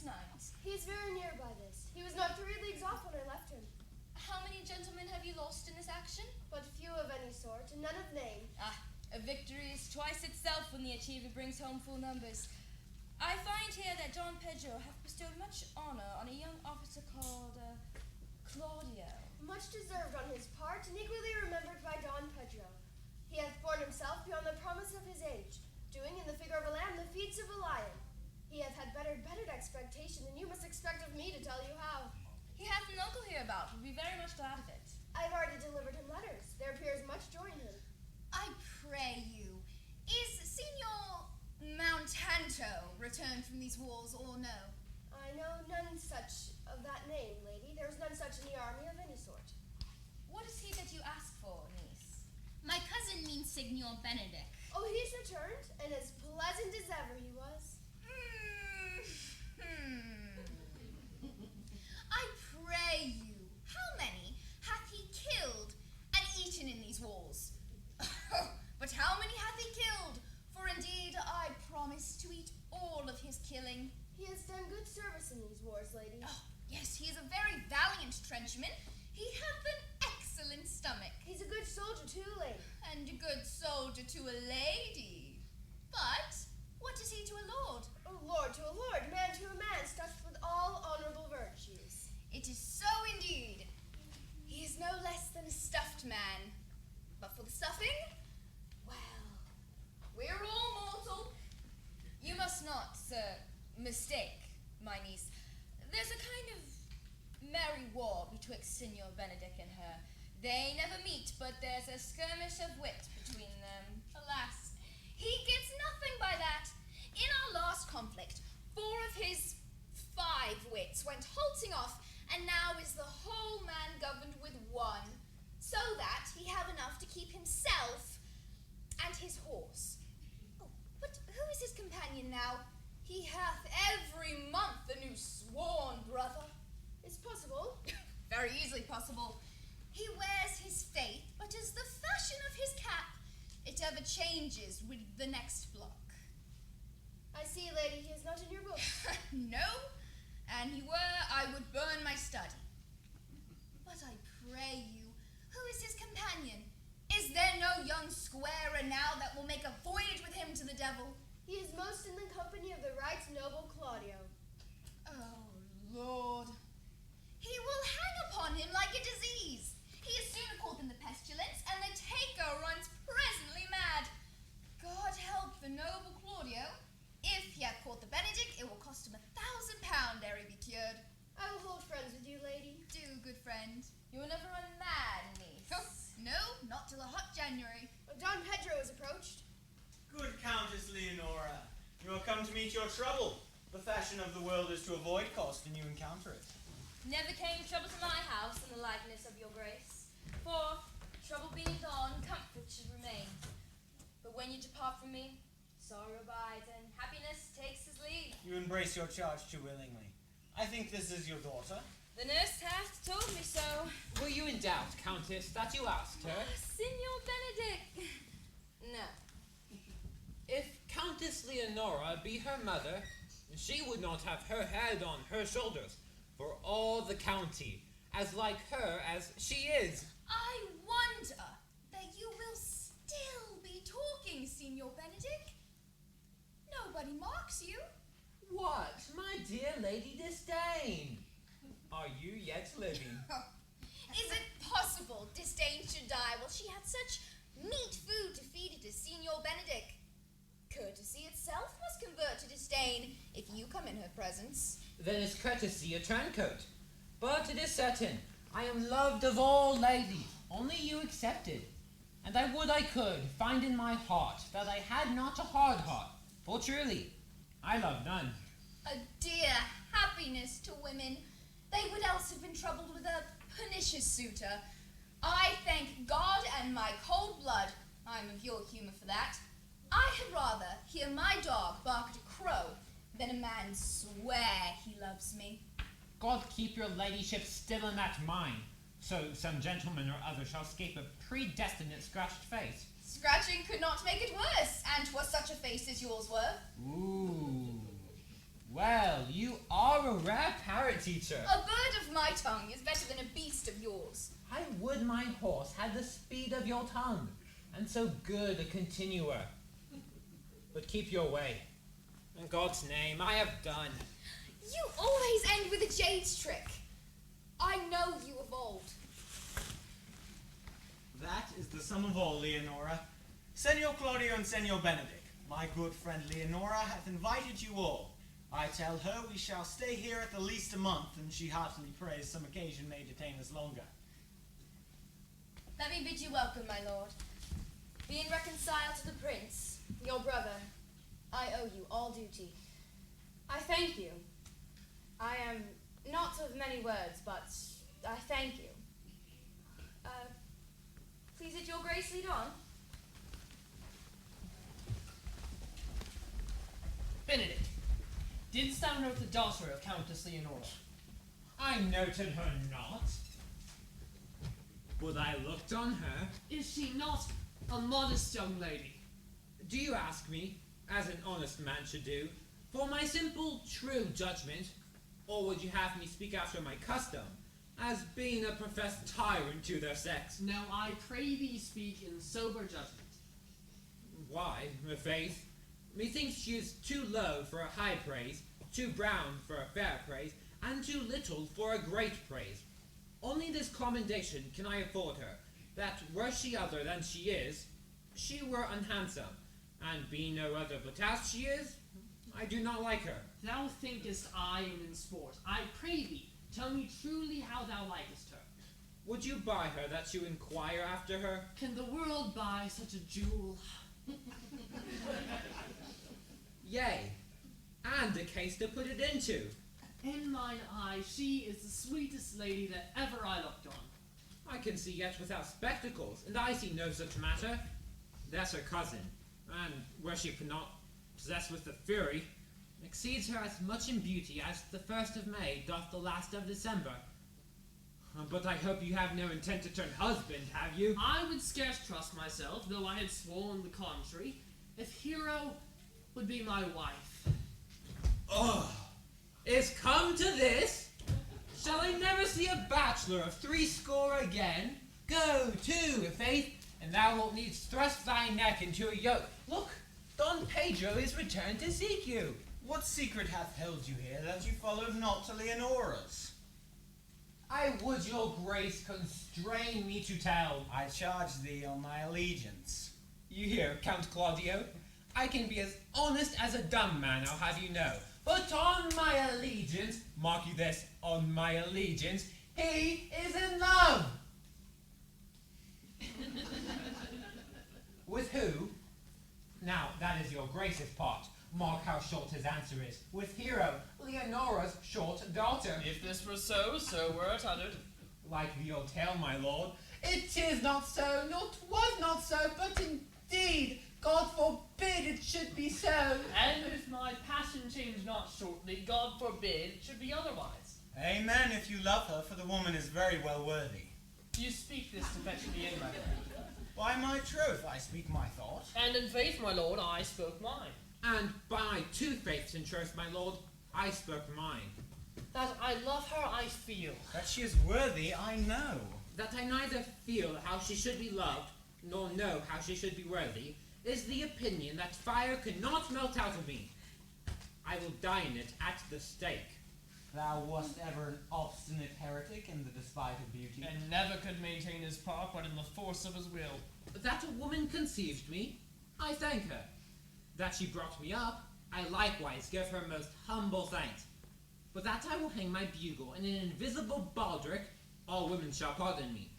night? He is very near by this. He was not 3 leagues off when I left him. How many gentlemen have you lost in this action? But few of any sort, and none of name. A victory is twice itself when the achiever brings home full numbers. I find here that Don Pedro hath bestowed much honor on a young officer called, Claudio. Much deserved on his part, and equally remembered by Don Pedro. He hath borne himself beyond the promise of his age, doing in the figure of a lamb the feats of a lion. He hath had bettered expectation than you must expect of me to tell you how. He hath an uncle hereabout, would be very much glad of it. I have already delivered him letters. There appears much joy in him. I pray you, is Signor Mountanto returned from these wars or no? I know none such of that name, lady. There is none such in the army of any sort. What is he that you ask for, niece? My cousin means Signor Benedict. Oh, he's returned, and as pleasant as ever he was. I pray you, how many hath he killed and eaten in these wars? But how many hath he killed? For indeed I promise to eat all of his killing. He has done good service in these wars, lady. Oh, yes, he is a very valiant trenchman. He hath an excellent stomach. He's a good soldier too, lady. And a good soldier to a lady. But what is he to a lord? A lord to a lord, man to a man, stuffed with all honorable virtues. It is so indeed. He is no less than a stuffed man. But for the stuffing, well, we're all mortal. You must not, sir, mistake my niece. There's a kind of merry war betwixt Signor Benedict and her. They never meet, but there's a skirmish of wit between them. Alas, he gets nothing by that. In our last conflict, 4 of his 5 wits went halting off, and now is the whole man governed with 1, so that he have enough to keep himself and his horse. Oh, but who is his companion now? He hath every month a new sworn brother. It's possible. Very easily possible. He wears his faith, but as the fashion of his cap, it ever changes with the next flock. I see, lady, he is not in your book. No, and he were, I would burn my study. But I pray you, who is his companion? Is there no young squarer now that will make a voyage with him to the devil? He is most in the company of the right noble Claudio. Oh, Lord. He will hang upon him like a disease. He is sooner caught than the pestilence, and the taker runs presently mad. God help the noble Claudio. If he hath caught the Benedict, it will cost him £1,000 ere he be cured. I will hold friends with you, lady. Do, good friend. You will never run mad, niece. No, not till a hot January. Don Pedro is approached. Good Countess Leonora, you are come to meet your trouble. The fashion of the world is to avoid cost, and you encounter it. Never came trouble to my house in the likeness of your grace. For, trouble being gone, comfort should remain. But when you depart from me, sorrow abides, and happiness takes his leave. You embrace your charge too willingly. I think this is your daughter. The nurse hath told me so. Were you in doubt, Countess, that you asked her? Signor Benedict. No. If Countess Leonora be her mother, she would not have her head on her shoulders for all the county, as like her as she is. I wonder that you will still be talking, Signor Benedict. Nobody marks you. What, my dear Lady Disdain? Are you yet living? Is it possible Disdain should die while she hath such meat food to feed it to Signor Benedict? Courtesy itself must convert to disdain if you come in her presence. Then is courtesy a turncoat. But it is certain, I am loved of all ladies, only you excepted. And I would I could find in my heart that I had not a hard heart, for truly, I love none. A dear happiness to women. They would else have been troubled with a pernicious suitor. I thank God and my cold blood, I'm of your humour for that. I had rather hear my dog bark at a crow than a man swear he loves me. God keep your ladyship still in that mind, so some gentleman or other shall scape a predestinate scratched face. Scratching could not make it worse, and 'twas such a face as yours were. Ooh. Well, you are are a rare parrot teacher. A bird of my tongue is better than a beast of yours. I would my horse had the speed of your tongue, and so good a continuer. But keep your way. In God's name, I have done. You always end with a jade's trick. I know you of old. That is the sum of all, Leonora. Senor Claudio and Senor Benedict, my good friend Leonora hath invited you all. I tell her we shall stay here at the least a month, and she heartily prays some occasion may detain us longer. Let me bid you welcome, my lord. Being reconciled to the prince, your brother, I owe you all duty. I thank you. I am not of many words, but I thank you. Please let your grace lead on. Benedict, didst thou note the daughter of Countess Leonora? I noted her not. But I looked on her. Is she not a modest young lady? Do you ask me, as an honest man should do, for my simple, true judgment, or would you have me speak after my custom, as being a professed tyrant to their sex? No, I pray thee speak in sober judgment. Why, i' faith, methinks she is too low for a high praise, too brown for a fair praise, and too little for a great praise. Only this commendation can I afford her, that were she other than she is, she were unhandsome, and being no other but as she is, I do not like her. Thou thinkest I am in sport. I pray thee, tell me truly how thou likest her. Would you buy her that you inquire after her? Can the world buy such a jewel? Yea, and a case to put it into. In mine eye, she is the sweetest lady that ever I looked on. I can see yet without spectacles, and I see no such matter. That's her cousin, and were she not possessed with the fury, exceeds her as much in beauty as the 1st of May doth the last of December. But I hope you have no intent to turn husband, have you? I would scarce trust myself, though I had sworn the contrary, if Hero would be my wife. Oh, is come to this? Shall I never see a bachelor of threescore again? Go to, faith, and thou wilt needs thrust thy neck into a yoke. Look, Don Pedro is returned to seek you. What secret hath held you here that you followed not to Leonora's? I would your grace constrain me to tell. I charge thee on my allegiance. You hear, Count Claudio? I can be as honest as a dumb man, I'll have you know. But on my allegiance, mark you this, on my allegiance, he is in love. With who? Now, that is your grace's part. Mark how short his answer is. With Hero, Leonora's short daughter. If this were so, so were it uttered. Like the old tale, my lord. It is not so, nor 'twas not so, but indeed, God forbid it should be so. And if my passion change not shortly, God forbid it should be otherwise. Amen, if you love her, for the woman is very well worthy. You speak this to fetch me in, my lord. By my troth, I speak my thought. And in faith, my lord, I spoke mine. And by 2 faiths in troth, my lord, I spoke mine. That I love her, I feel. That she is worthy, I know. That I neither feel how she should be loved, nor know how she should be worthy, is the opinion that fire cannot melt out of me. I will die in it at the stake. Thou wast ever an obstinate heretic in the despite of beauty. And never could maintain his part but in the force of his will. That a woman conceived me, I thank her. That she brought me up, I likewise give her most humble thanks. But that I will hang my bugle in an invisible baldric, all women shall pardon me.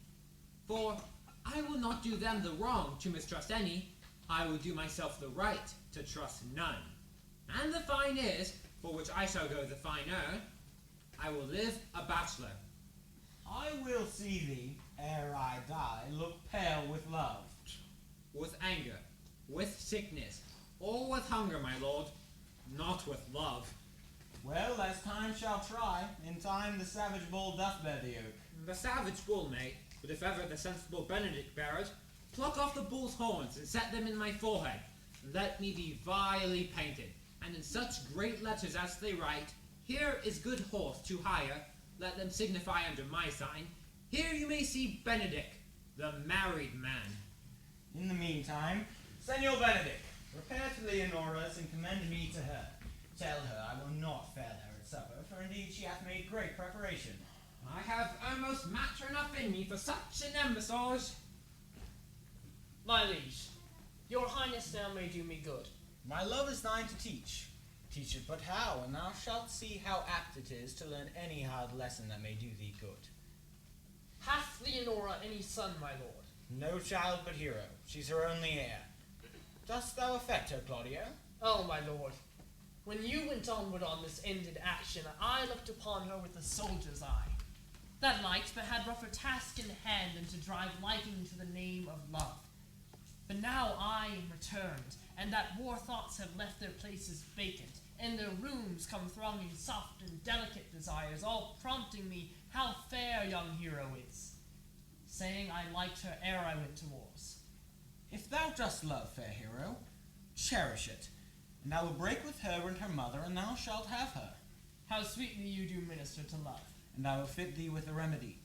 For I will not do them the wrong to mistrust any, I will do myself the right to trust none. And the fine is, for which I shall go the finer, I will live a bachelor. I will see thee, ere I die, look pale with love. With anger, with sickness, or with hunger, my lord, not with love. Well, as time shall try, in time the savage bull doth bear the yoke. The savage bull may, but if ever the sensible Benedict bear it, pluck off the bull's horns and set them in my forehead, and let me be vilely painted, and in such great letters as they write, Here is good horse to hire, let them signify under my sign. Here you may see Benedict, the married man. In the meantime, Senor Benedict, repair to Leonora's and commend me to her. Tell her I will not fail her at supper, for indeed she hath made great preparation. I have almost matter enough in me for such an embassage. My liege, your highness now may do me good. My love is thine to teach. Teach it but how, and thou shalt see how apt it is to learn any hard lesson that may do thee good. Hath Leonora any son, my lord? No child but Hero. She's her only heir. Dost thou affect her, Claudio? Oh, my lord, when you went onward on this ended action, I looked upon her with a soldier's eye. That liked, but had rougher task in hand than to drive liking to the name of love. But now I am returned, and that war thoughts have left their places vacant, and their rooms come thronging soft and delicate desires, all prompting me how fair young Hero is, saying I liked her ere I went to wars. If thou dost love, fair Hero, cherish it, and I will break with her and her mother, and thou shalt have her. How sweetly you do minister to love. And I will fit thee with a remedy.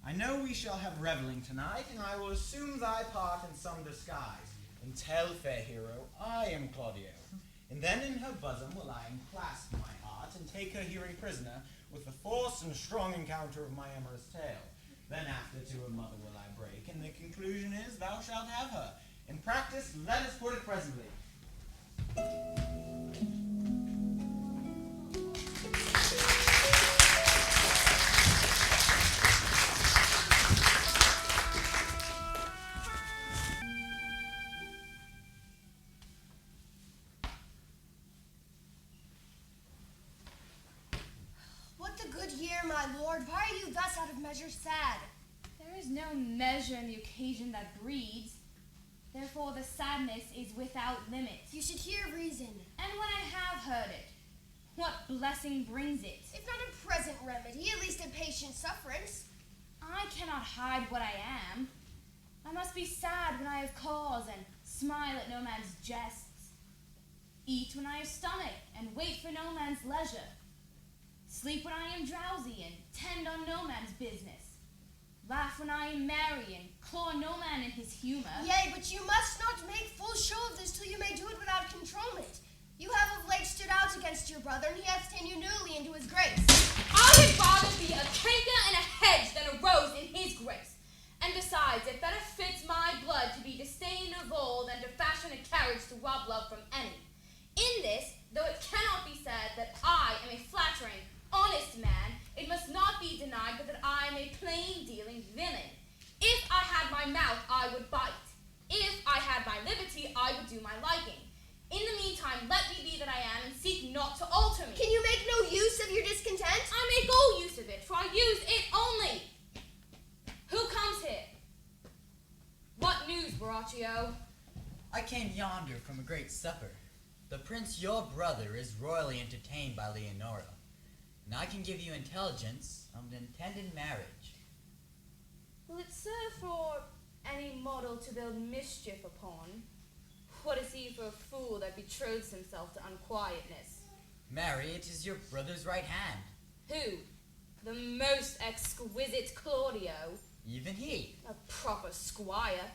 I know we shall have revelling tonight, and I will assume thy part in some disguise, and tell fair Hero I am Claudio. And then in her bosom will I enclasp my heart, and take her hearing prisoner, with the force and strong encounter of my amorous tale. Then after to her mother will I break, and the conclusion is thou shalt have her. In practice, let us put it presently. What the good year, my lord? Why are you thus out of measure sad? There is no measure in the occasion that breeds. Therefore the sadness is without limit. You should hear reason. And when I have heard it, what blessing brings it? If not a present remedy, at least a patient sufferance. I cannot hide what I am. I must be sad when I have cause, and smile at no man's jests. Eat when I have stomach, and wait for no man's leisure. Sleep when I am drowsy, and tend on no man's business. Laugh when I am merry, and claw no man in his humor. Yea, but you must not make full show of this till you may do it without controlment. You have of late stood out against your brother, and he hath ta'en you newly into his grace. I would rather be a canker in a hedge than a rose in his grace. And besides, it better fits my blood to be disdained of all than to fashion a carriage to rob love from any. In this, though it cannot be said that I am a flattering, honest man, it must not be denied but that I am a plain-dealing villain. If I had my mouth, I would bite. If I had my liberty, I would do my liking. In the meantime, let me be that I am, and seek not to alter me. Can you make no use of your discontent? I make all use of it, for I use it only. Who comes here? What news, Borachio? I came yonder from a great supper. The prince, your brother, is royally entertained by Leonora, and I can give you intelligence of an intended marriage. Will it serve for any model to build mischief upon? What is he for a fool that betroths himself to unquietness? Marry, it is your brother's right hand. Who? The most exquisite Claudio? Even he. A proper squire.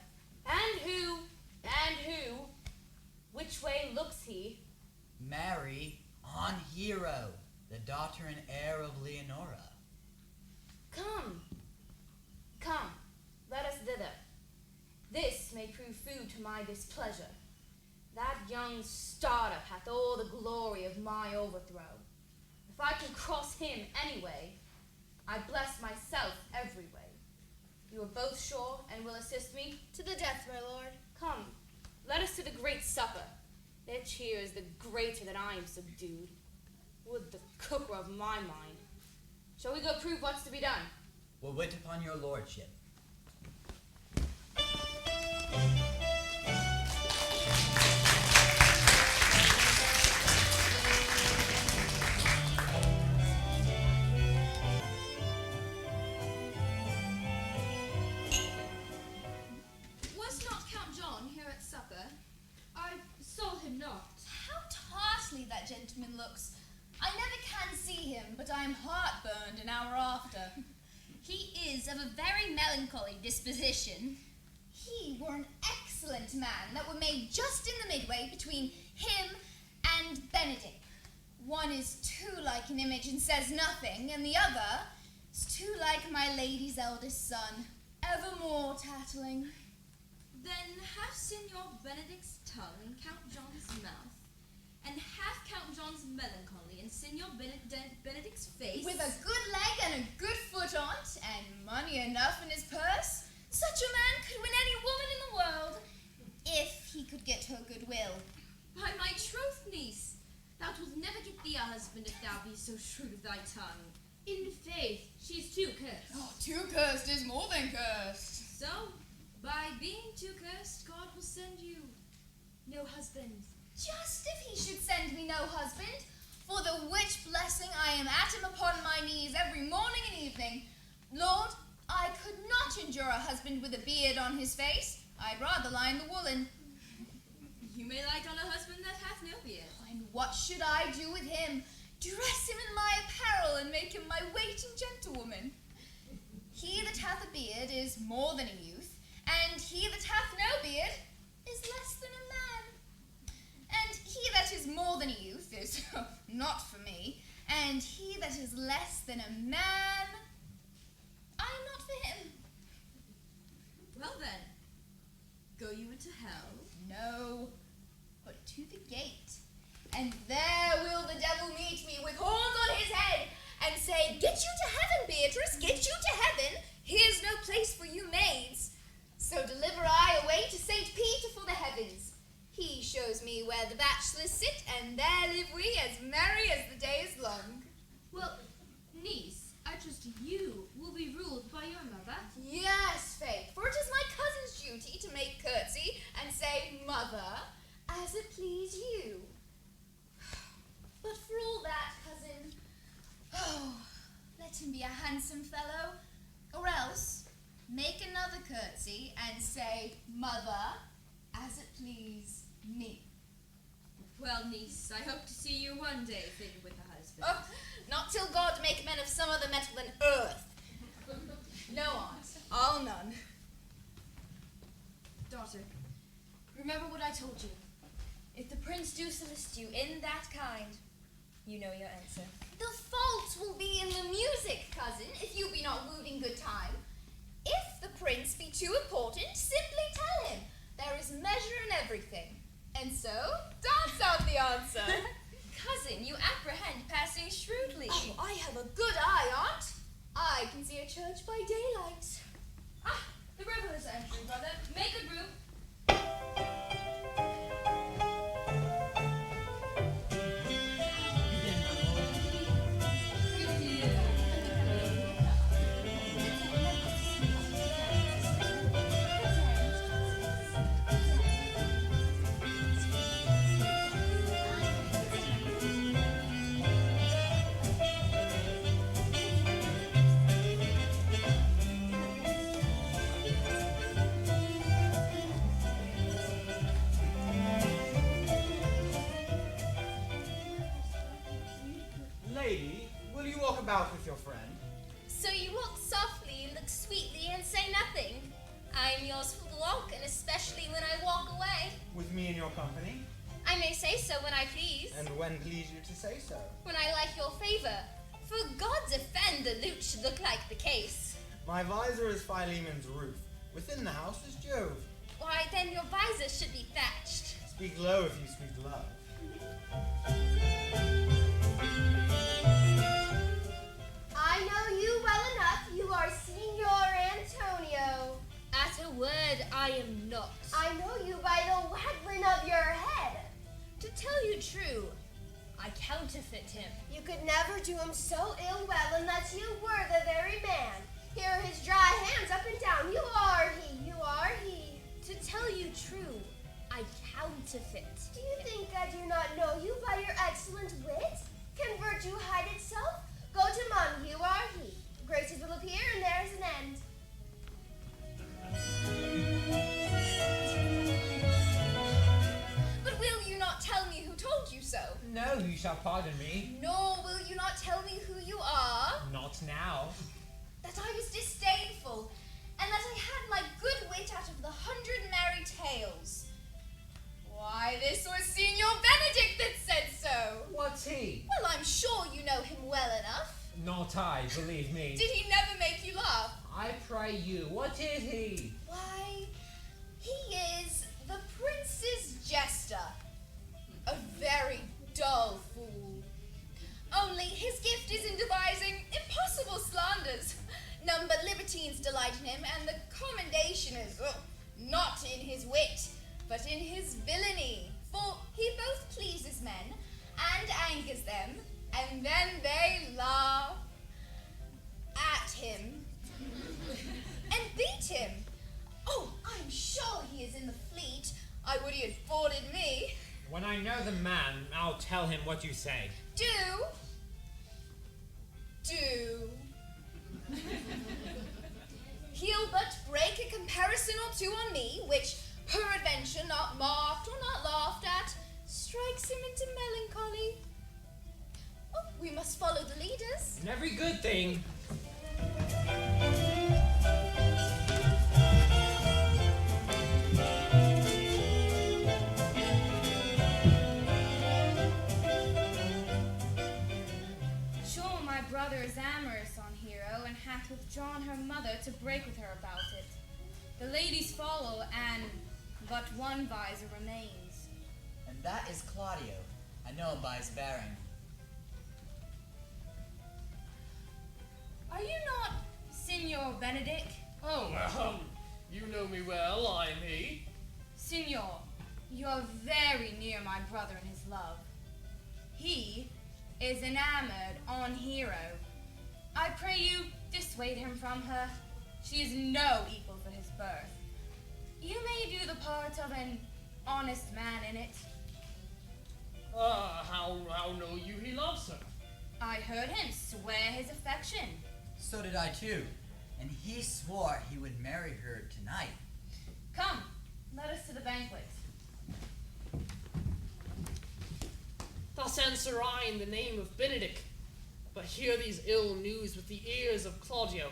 And who? Which way looks he? Marry on Hero, the daughter and heir of Leonora. Come, let us thither. This may prove food to my displeasure. That young startup hath all the glory of my overthrow. If I can cross him any way, I bless myself every way. You are both sure and will assist me? To the death, my lord. Come, let us to the great supper. Their cheer is the greater that I am subdued. Would the cooker of my mind. Shall we go prove what's to be done? We'll wait upon your lordship. Was not Count John here at supper? I saw him not. How tossly that gentleman looks. I never can see him, but I am heartburned an hour after. He is of a very melancholy disposition. He were an excellent man that were made just in the midway between him and Benedict. One is too like an image and says nothing, and the other is too like my lady's eldest son, evermore tattling. Then have Signor Benedict's tongue and Count John's mouth, and have Count John's melancholy and Signor Benedict's face. With a good leg and a good foot on't, and money enough in his purse, such a man could win any woman in the world, if he could get her goodwill. By my troth, niece, thou wilt never get thee a husband if thou be so shrewd of thy tongue. In faith, she's too cursed. Oh, too cursed is more than cursed. So, by being too cursed, God will send you no husband. Just if he should send me no husband, for the which blessing I am at him upon my knees every morning and evening. Lord, I could not endure a husband with a beard on his face. I'd rather lie in the woolen. You may light on a husband that hath no beard. And what should I do with him? Dress him in my apparel and make him my waiting gentlewoman. He that hath a beard is more than a youth, and he that hath no beard is less than a man. And he that is more than a youth is not for me, and he that is less than a man, I am not for him. Well then, go you into hell? No, but to the gate. And there will the devil meet me with horns on his head and say, Get you to heaven, Beatrice, get you to heaven. Here's no place for you maids. So deliver I away to St. Peter for the heavens. He shows me where the bachelors sit, and there live we as merry as the day is long. Well, niece, I trust you will be ruled by your mother. Yes, Faith, for it is my cousin's duty to make curtsy and say, Mother, as it please you. But for all that, cousin, let him be a handsome fellow, or else make another curtsy and say, Mother, as it please me. Well, niece, I hope to see you one day fitted with a husband. Oh, not till God make men of some other metal than earth. No, aunt, all none. Daughter, remember what I told you. If the prince do solicit you in that kind, you know your answer. The fault will be in the music, cousin, if you be not wooed in good time. If the prince be too important, simply tell him. There is measure in everything. And so, dance out the answer. Cousin, you apprehend passing shrewdly. Oh, I have a good eye, aunt. I can see a church by daylight. Ah, the revelers are entering, brother. Make a group. Lady, will you walk about with your friend? So you walk softly and look sweetly and say nothing. I am yours for the walk, and especially when I walk away. With me in your company? I may say so when I please. And when please you to say so? When I like your favor. For God defend the lute should look like the case. My visor is Philemon's roof. Within the house is Jove. Why, then your visor should be thatched. Speak low if you speak love. I know you well enough. You are Signor Antonio. At a word, I am not. I know you by the waggling of your head. To tell you true, I counterfeit him. You could never do him so ill well unless you were the very man. Here are his dry hands up and down. You are he. You are he. To tell you true, I counterfeit. Do you think I do not know you by your excellent wit? Can virtue hide itself? Go to Mon, you are he. Graces will appear and there is an end. But will you not tell me who told you so? No, you shall pardon me. No, now. That I was disdainful, and that I had my good wit out of the 100 merry tales. Why, this was Signor Benedict that said so. What's he? Well, I'm sure you know him well enough. Not I, believe me. Did he never make you laugh? I pray you, what is he? Why, he is the prince's jester. A very dull fool. Only his gift is in devising impossible slanders. None but libertines delight in him, and the commendation is not in his wit, but in his villainy. For he both pleases men and angers them, and then they laugh at him and beat him. Oh, I'm sure he is in the fleet. I would he had boarded me. When I know the man, I'll tell him what you say. Do. He'll but break a comparison or two on me, which, peradventure not marked or not laughed at, strikes him into melancholy. Oh, we must follow the leaders. And every good thing. Sure, my brother is amorous on Hero, and hath withdrawn her mother to break with her about it. The ladies follow, and but one visor remains. And that is Claudio. I know him by his bearing. Are you not Signor Benedict? Oh, you know me well, I'm he. Signor, you are very near my brother in his love. He is enamored on Hero. I pray you dissuade him from her. She is no equal for his birth. You may do the part of an honest man in it. How know you he loves her? I heard him swear his affection. So did I too. And he swore he would marry her tonight. Come, let us to the banquet. Thus answer I in the name of Benedict, but hear these ill news with the ears of Claudio.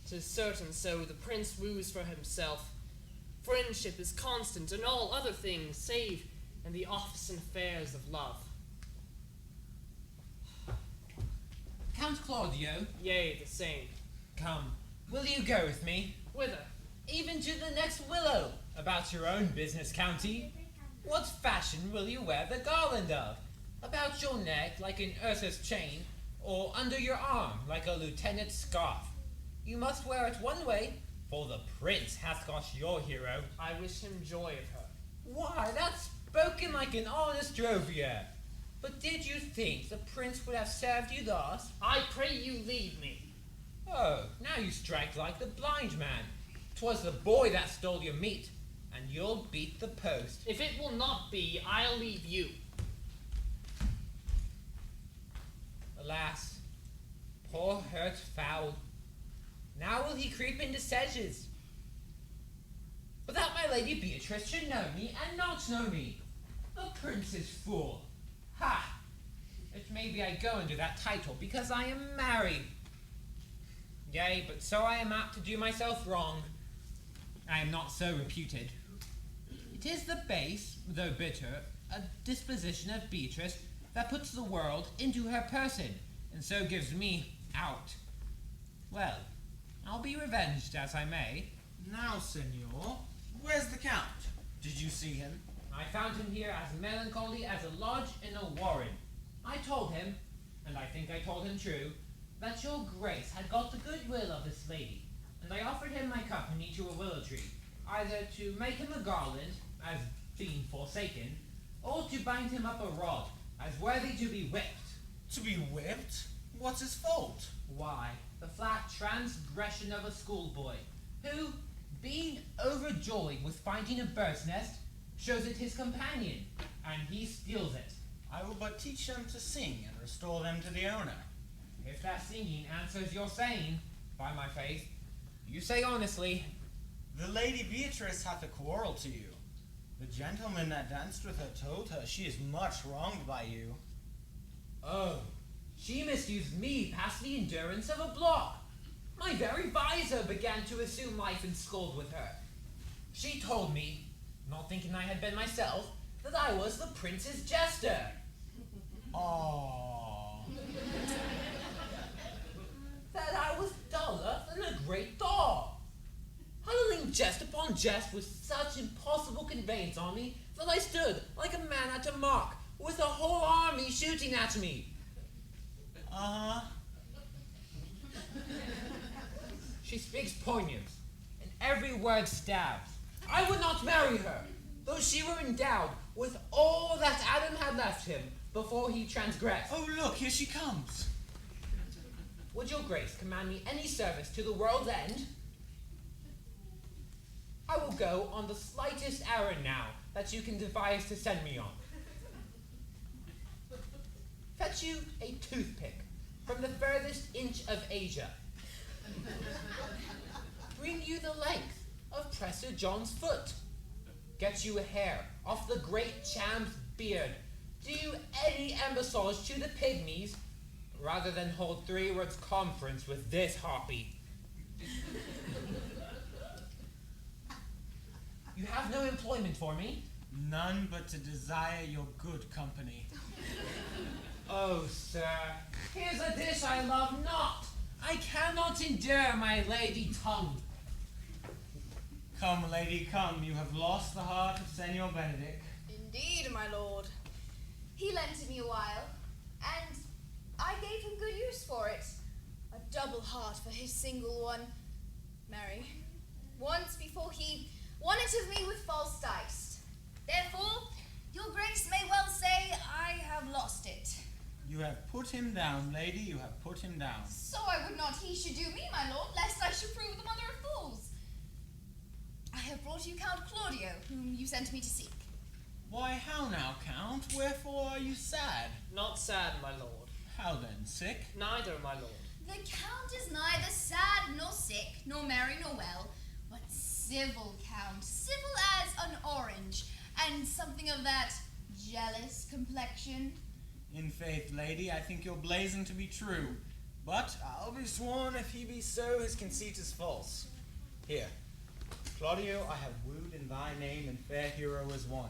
'Tis certain so the prince woos for himself. Friendship is constant in all other things, save in the office and affairs of love. Count Claudio, Yea, the same. come, will you go with me? Whither? Even to the next willow. About your own business, County. What fashion will you wear the garland of? About your neck like an Ursus chain, or under your arm like a lieutenant's scarf? You must wear it one way, for the prince hath got your hero. I wish him joy of her. Why, that's spoken like an honest drovier. But did you think the prince would have served you thus? I pray you leave me. Oh, now you strike like the blind man. 'Twas the boy that stole your meat, and you'll beat the post. If it will not be, I'll leave you. Alas, poor hurt fowl. Now will he creep into sedges? But that my lady Beatrice should know me and not know me. The prince's fool. Ha! It may be I go under that title because I am married. Yea, but so I am apt to do myself wrong. I am not so reputed. It is the base, though bitter, a disposition of Beatrice that puts the world into her person, and so gives me out. Well, I'll be revenged as I may. Now, senor, where's the count? Did you see him? I found him here as melancholy as a lodge in a warren. I told him, and I think I told him true, that your grace had got the goodwill of this lady, and I offered him my company to a willow tree, either to make him a garland, as being forsaken, or to bind him up a rod, as worthy to be whipped. To be whipped? What's his fault? Why, the flat transgression of a schoolboy, who, being overjoyed with finding a bird's nest, shows it his companion, and he steals it. I will but teach them to sing and restore them to the owner. If that singing answers your saying, by my faith, you say honestly. The lady Beatrice hath a quarrel to you. The gentleman that danced with her told her she is much wronged by you. Oh, she misused me past the endurance of a block. My very visor began to assume life and scold with her. She told me, not thinking I had been myself, that I was the prince's jester. Aww. That I was duller than a great dog. Hurling jest upon jest with such impossible conveyance on me that I stood like a man at a mark, with a whole army shooting at me. Uh-huh. She speaks poignant, and every word stabs. I would not marry her, though she were endowed with all that Adam had left him before he transgressed. Oh, look, here she comes. Would your grace command me any service to the world's end? I will go on the slightest errand now that you can devise to send me on. Fetch you a toothpick from the furthest inch of Asia. Bring you the length of Presser John's foot. Get you a hair off the great champ's beard. Do you any embassage to the pygmies, rather than hold 3 words conference with this harpy. You have no employment for me? None but to desire your good company. Oh, sir, here's a dish I love not. I cannot endure my lady tongue. Come, lady, come. You have lost the heart of Senor Benedict. Indeed, my lord. He lent me a while, and I gave him good use for it. A double heart for his single one. Marry, once before he won it of me with false dice. Therefore, your grace may well say I have lost it. You have put him down, lady, you have put him down. So I would not he should do me, my lord, lest I should prove the mother of fools. I have brought you Count Claudio, whom you sent me to seek. Why, how now, Count? Wherefore are you sad? Not sad, my lord. How then, sick? Neither, my lord. The Count is neither sad nor sick, nor merry nor well, but civil, Count, civil as an orange, and something of that jealous complexion. In faith, lady, I think your blazon to be true. But I'll be sworn if he be so, his conceit is false. Here, Claudio, I have wooed in thy name, and fair hero is won.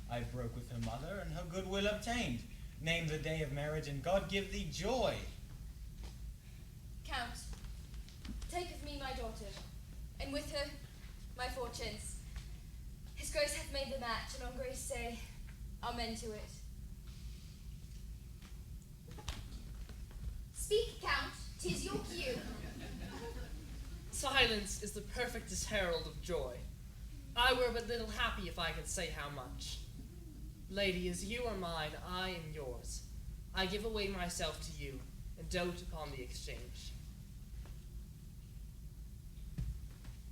I broke with her mother, and her goodwill obtained. Name the day of marriage, and God give thee joy. Count, take of me my daughter, and with her my fortunes. His grace hath made the match, and on grace say, amen to it. Speak, Count, 'tis your cue. Silence is the perfectest herald of joy. I were but little happy if I could say how much. Lady, as you are mine, I am yours. I give away myself to you, and dote upon the exchange.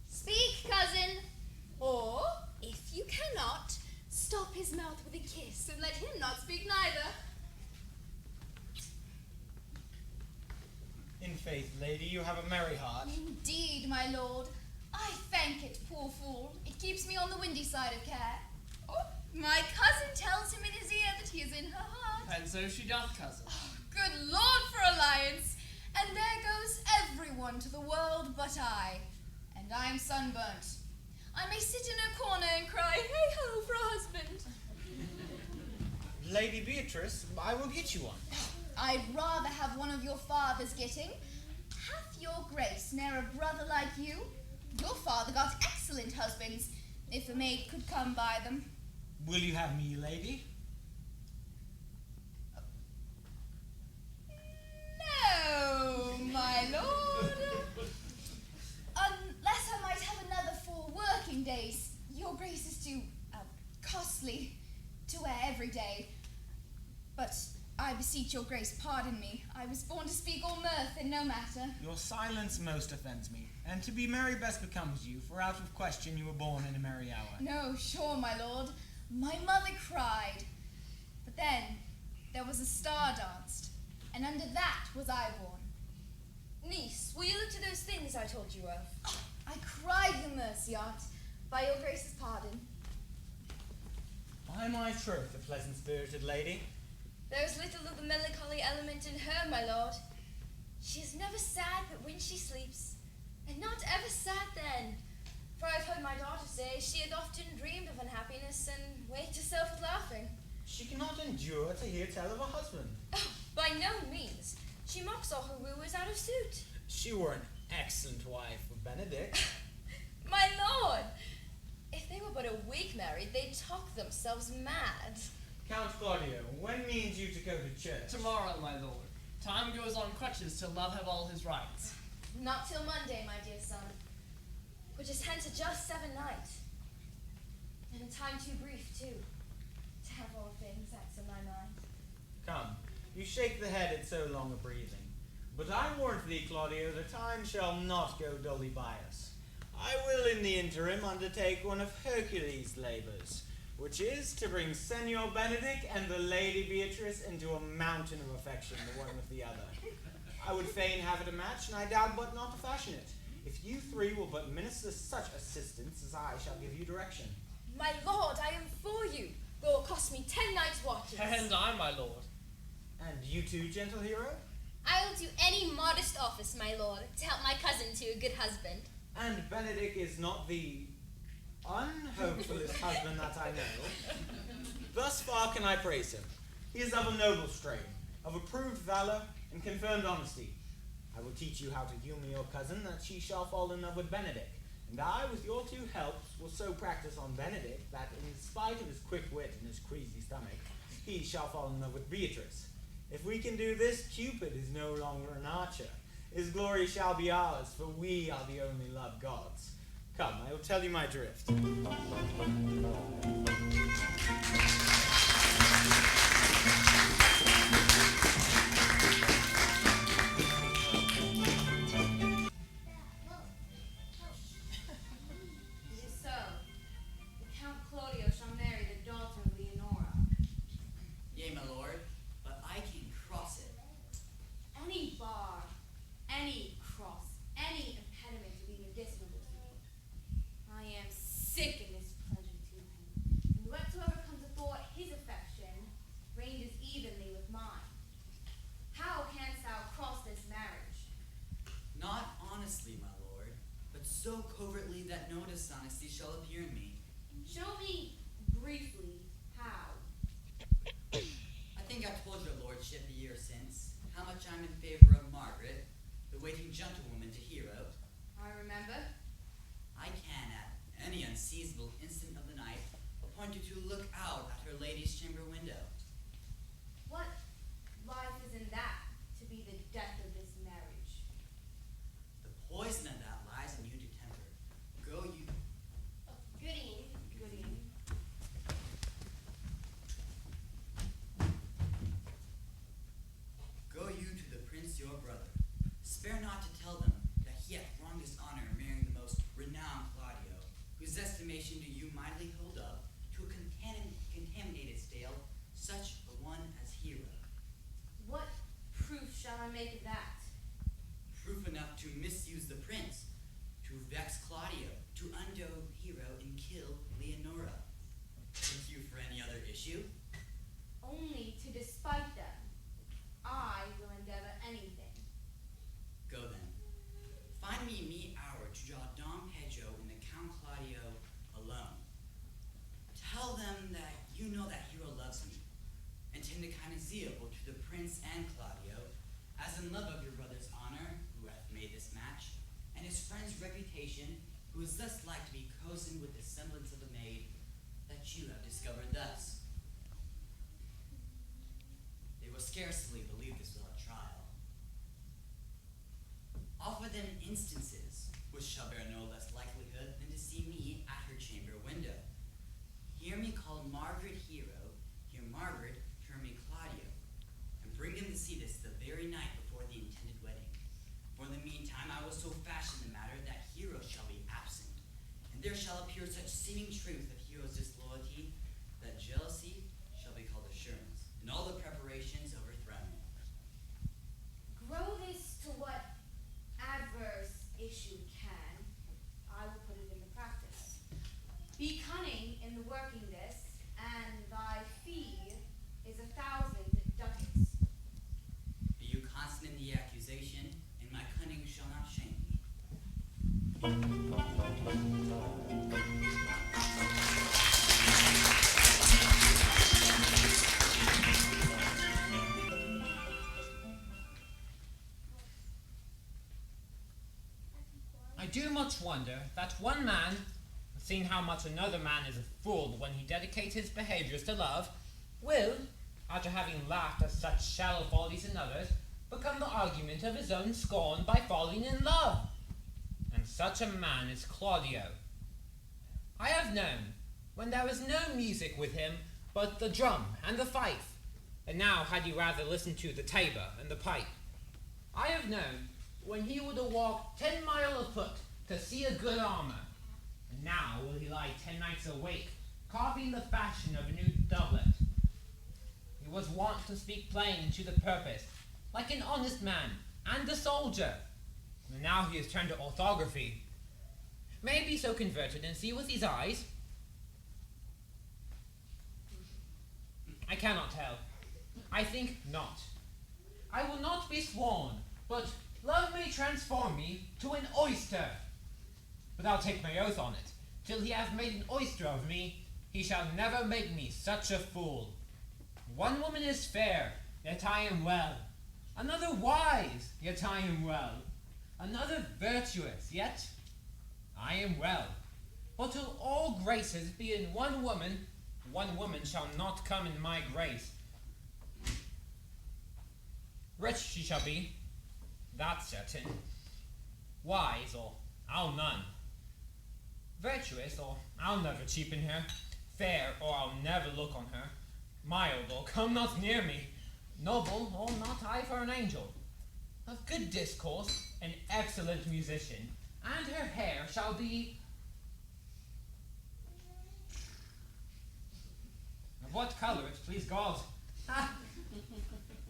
Speak, cousin. Or, if you cannot, stop his mouth with a kiss, and let him not speak neither. In faith, lady, you have a merry heart. Indeed, my lord. I thank it, poor fool. It keeps me on the windy side of care. Oh, my cousin tells him in his ear that he is in her heart. And so she doth, cousin. Oh, good lord for alliance! And there goes everyone to the world but I. And I'm sunburnt. I may sit in a corner and cry, hey-ho, for a husband. Lady Beatrice, I will get you one. I'd rather have one of your father's getting. Hath your grace ne'er a brother like you? Your father got excellent husbands, if a maid could come by them. Will you have me, lady? No, my lord. Unless I might have another 4 working days. Your grace is too costly to wear every day. But I beseech your grace, pardon me. I was born to speak all mirth in no matter. Your silence most offends me, and to be merry best becomes you, for out of question you were born in a merry hour. No, sure, my lord. My mother cried. But then there was a star danced, and under that was I born. Niece, will you look to those things I told you of? I cried the mercy on't, by your grace's pardon. By my troth, a pleasant-spirited lady. There is little of the melancholy element in her, my lord. She is never sad but when she sleeps, and not ever sad then. For I've heard my daughter say she had often dreamed of unhappiness and waked herself with laughing. She cannot endure to hear tell of a husband. Oh, by no means. She mocks all her wooers out of suit. She were an excellent wife for Benedict. My lord! If they were but a week married, they'd talk themselves mad. Count Claudio, when means you to go to church? Tomorrow, my lord. Time goes on crutches till love have all his rights. Not till Monday, my dear son, which is hence a just 7 nights, and a time too brief, too, to have all things that's in my mind. Come, you shake the head at so long a breathing. But I warn thee, Claudio, the time shall not go dully by us. I will in the interim undertake one of Hercules' labours, which is to bring Senor Benedict and the Lady Beatrice into a mountain of affection, the one with the other. I would fain have it a match, and I doubt but not to fashion it. If you three will but minister such assistance as I shall give you direction. My lord, I am for you, though it will cost me 10 nights' watches. And I, my lord. And you too, gentle hero? I will do any modest office, my lord, to help my cousin to a good husband. And Benedict is not the unhopefullest husband that I know. Thus far can I praise him. He is of a noble strain, of approved valor and confirmed honesty. I will teach you how to humour your cousin, that she shall fall in love with Benedict. And I, with your two helps, will so practice on Benedict that, in spite of his quick wit and his queasy stomach, he shall fall in love with Beatrice. If we can do this, Cupid is no longer an archer. His glory shall be ours, for we are the only loved gods. Come, I will tell you my drift. It is so. The Count Claudio shall marry the daughter of Leonora. Yea, my lord, but I can cross it. Any bar, any cross, any impediment to be medicinable to me. I am sick in this pleasure to him, and whatsoever comes athwart his affection ranges evenly with mine. How canst thou cross this marriage? Not honestly, my lord, but so covertly that no dishonesty shall appear in me. Show me briefly how. I think I told your lordship a year since how much I'm in favor of Margaret, the waiting gentlewoman to Hero. I remember. I can, at any unseizable instant of the night, appoint you to look out at her lady's chamber window. What life is in that to be the death of this marriage? The poison of that lies in you to temper. Go you. Goody. Goody. Go you to the prince your brother. Spare not to tell them that he hath wronged his honor in marrying the most renowned Claudio, whose estimation do you mightily hold up to a contaminated stale, such a one as Hero. What proof shall I make of that? Proof enough to misuse the prince, to vex Claudio, to undo Hero and kill Leonora. Think you for any other issue? Only to despite them. I will endeavor anything. Go then. Find me a meet hour to draw Dom Pedro and the Count Claudio alone. Tell them that you know that Hero loves me, and tend a kind of zeal both to the prince and Claudio, as in love of your brother's honor, who hath made this match, and his friend's reputation, who is thus like to be cozened with the semblance of a maid that you have discovered thus. They will scarcely believe this without trial. Offer them instances which shall bear no less likelihood than to see me at her chamber window. Hear me call Margaret Hero, hear Margaret term me Claudio, and bring them to see this the very night before the intended wedding. For in the meantime I will so fashion the matter that Hero shall be absent, and there shall appear such seeming truth of Hero's disloyalty that jealousy shall be called assurance, and all the preparations overthrown. Grow this to what adverse issue can. I will put it into practice. Be cunning in the working this, and thy fee is 1,000 ducats. Be you constant in the accusation, I do much wonder that one man, seeing how much another man is a fool when he dedicates his behaviours to love, will, after having laughed at such shallow follies in others, become the argument of his own scorn by falling in love. And such a man is Claudio. I have known when there was no music with him but the drum and the fife, and now had he rather listened to the tabor and the pipe. I have known when he would have walked 10 mile afoot to see a good armour, and now will he lie 10 nights awake, carving the fashion of a new doublet. He was wont to speak plain to the purpose, like an honest man and a soldier, and now he has turned to orthography. May be so converted and see with his eyes? I cannot tell. I think not. I will not be sworn, but love may transform me to an oyster. But I'll take my oath on it. Till he hath made an oyster of me, he shall never make me such a fool. One woman is fair, yet I am well. Another wise, yet I am well. Another virtuous, yet I am well. But till all graces be in one woman shall not come in my grace. Rich she shall be, that's certain. Wise, or I'll none. Virtuous, or I'll never cheapen her. Fair, or I'll never look on her. Mild, or come not near me. Noble, or not I for an angel. Of good discourse, an excellent musician, and her hair shall be... Of what colour it please God?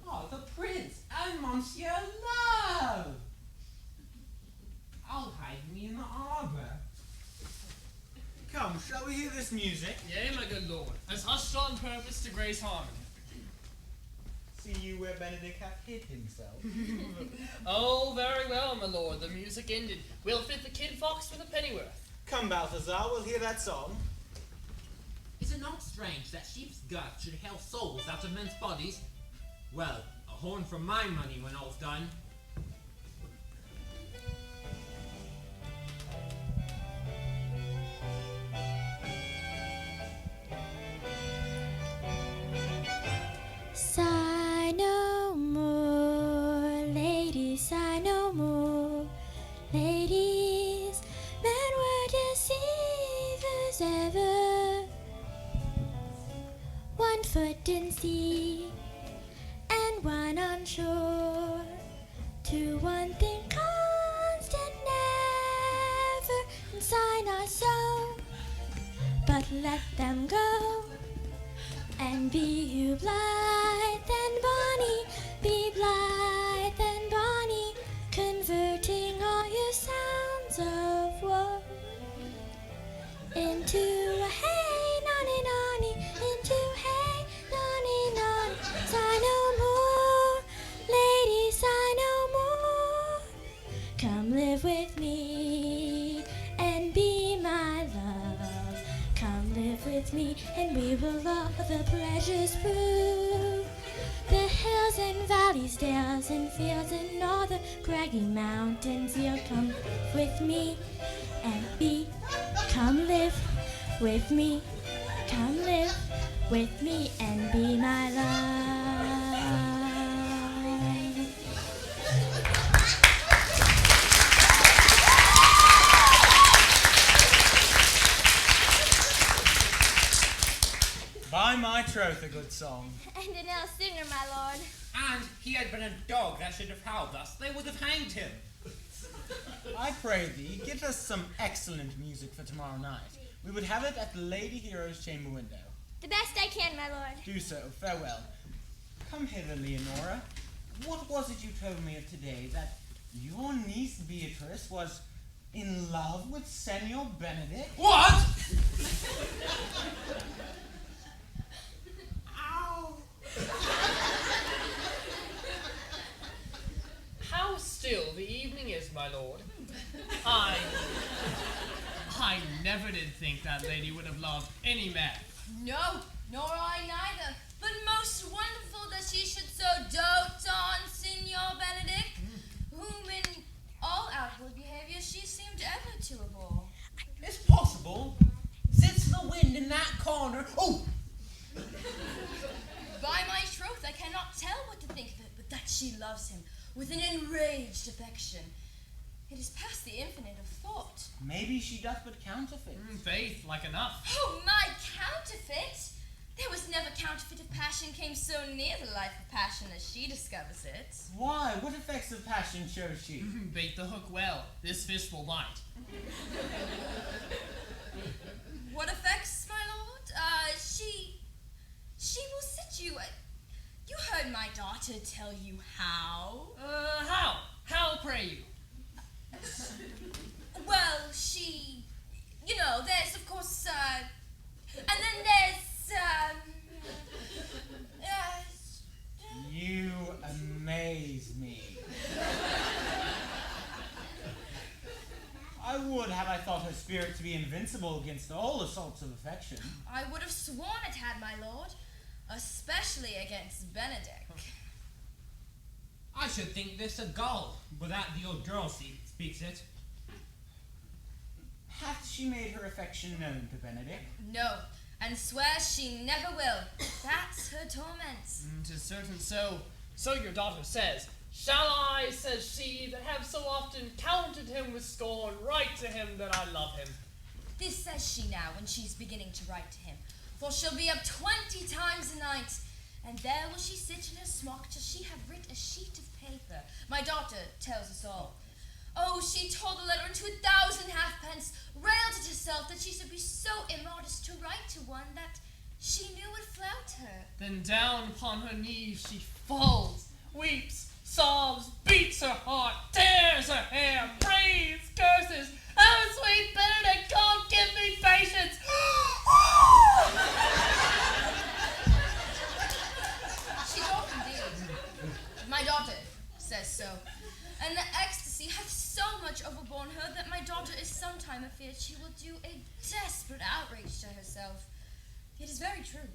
Oh, the Prince and Monsieur Love! I'll hide me in the arbour. Come, shall we hear this music? Yea, my good lord, as hushed on purpose to grace harmony. See you where Benedict hath hid himself. Oh, very well, my lord, the music ended. We'll fit the kid fox with a pennyworth. Come, Balthazar, we'll hear that song. Is it not strange that sheep's guts should help souls out of men's bodies? Well, a horn for my money when all's done. Sigh no more, ladies, sigh no more, ladies, men were deceivers ever. One foot in sea, and one on shore, to one thing constant never, and sigh not so, but let them go. And be you blithe and bonny, be blithe and bonny, converting all your sounds of woe into a hey nonny nonny, into hey nonny nonny. Sigh no more, ladies, sigh no more. Come live with me and be my love. Come live with me and we will love the pleasures prove. The hills and valleys, dales and fields and all the craggy mountains. You'll come with me and be. Come live with me. Come live with me and be my love. By my troth, a good song. And an ill singer, my lord. And he had been a dog that should have howled us, they would have hanged him. I pray thee, give us some excellent music for tomorrow night. We would have it at the Lady Hero's chamber window. The best I can, my lord. Do so, farewell. Come hither, Leonora. What was it you told me of today, that your niece Beatrice was in love with Senor Benedict? What? Ow! How still the evening meaning is, my lord. I never did think that lady would have loved any man. No, nor I neither. But most wonderful that she should so dote on Signor Benedict, whom in all outward behavior she seemed ever to abhor. It's possible. Since the wind in that corner. Oh! By my troth, I cannot tell what to think of it, but that she loves him with an enraged affection. It is past the infinite of thought. Maybe she doth but counterfeit. Faith, like enough. Oh, my counterfeit! There was never counterfeit of passion came so near the life of passion as she discovers it. Why? What effects of passion shows she? Bait the hook well. This fish will bite. What effects, my lord? She will sit you. You heard my daughter tell you how? How? How, pray you? Well, she, there's of course, and then there's, You amaze me. I would have I thought her spirit to be invincible against all assaults of affection. I would have sworn it had, my lord, especially against Benedict. I should think this a gull, but that the old girl speaks it. Hath she made her affection known to Benedict? No, and swears she never will. That's her torment. 'Tis certain so. So your daughter says. Shall I, says she, that have so often counted him with scorn, write to him that I love him? This says she now when she's beginning to write to him, for she'll be up 20 times a night, and there will she sit in her smock till she have writ a sheet of paper. My daughter tells us all. Oh, she tore the letter into 1,000 halfpence, railed at herself that she should be so immodest to write to one that she knew would flout her. Then down upon her knees she falls, weeps, sobs, beats her heart, tears her hair, prays, curses. Oh, sweet Benedict, God, give me patience. She doth indeed. My daughter says so. And the ecstasy hath so much overborne her that my daughter is sometime afeard she will do a desperate outrage to herself. It is very true.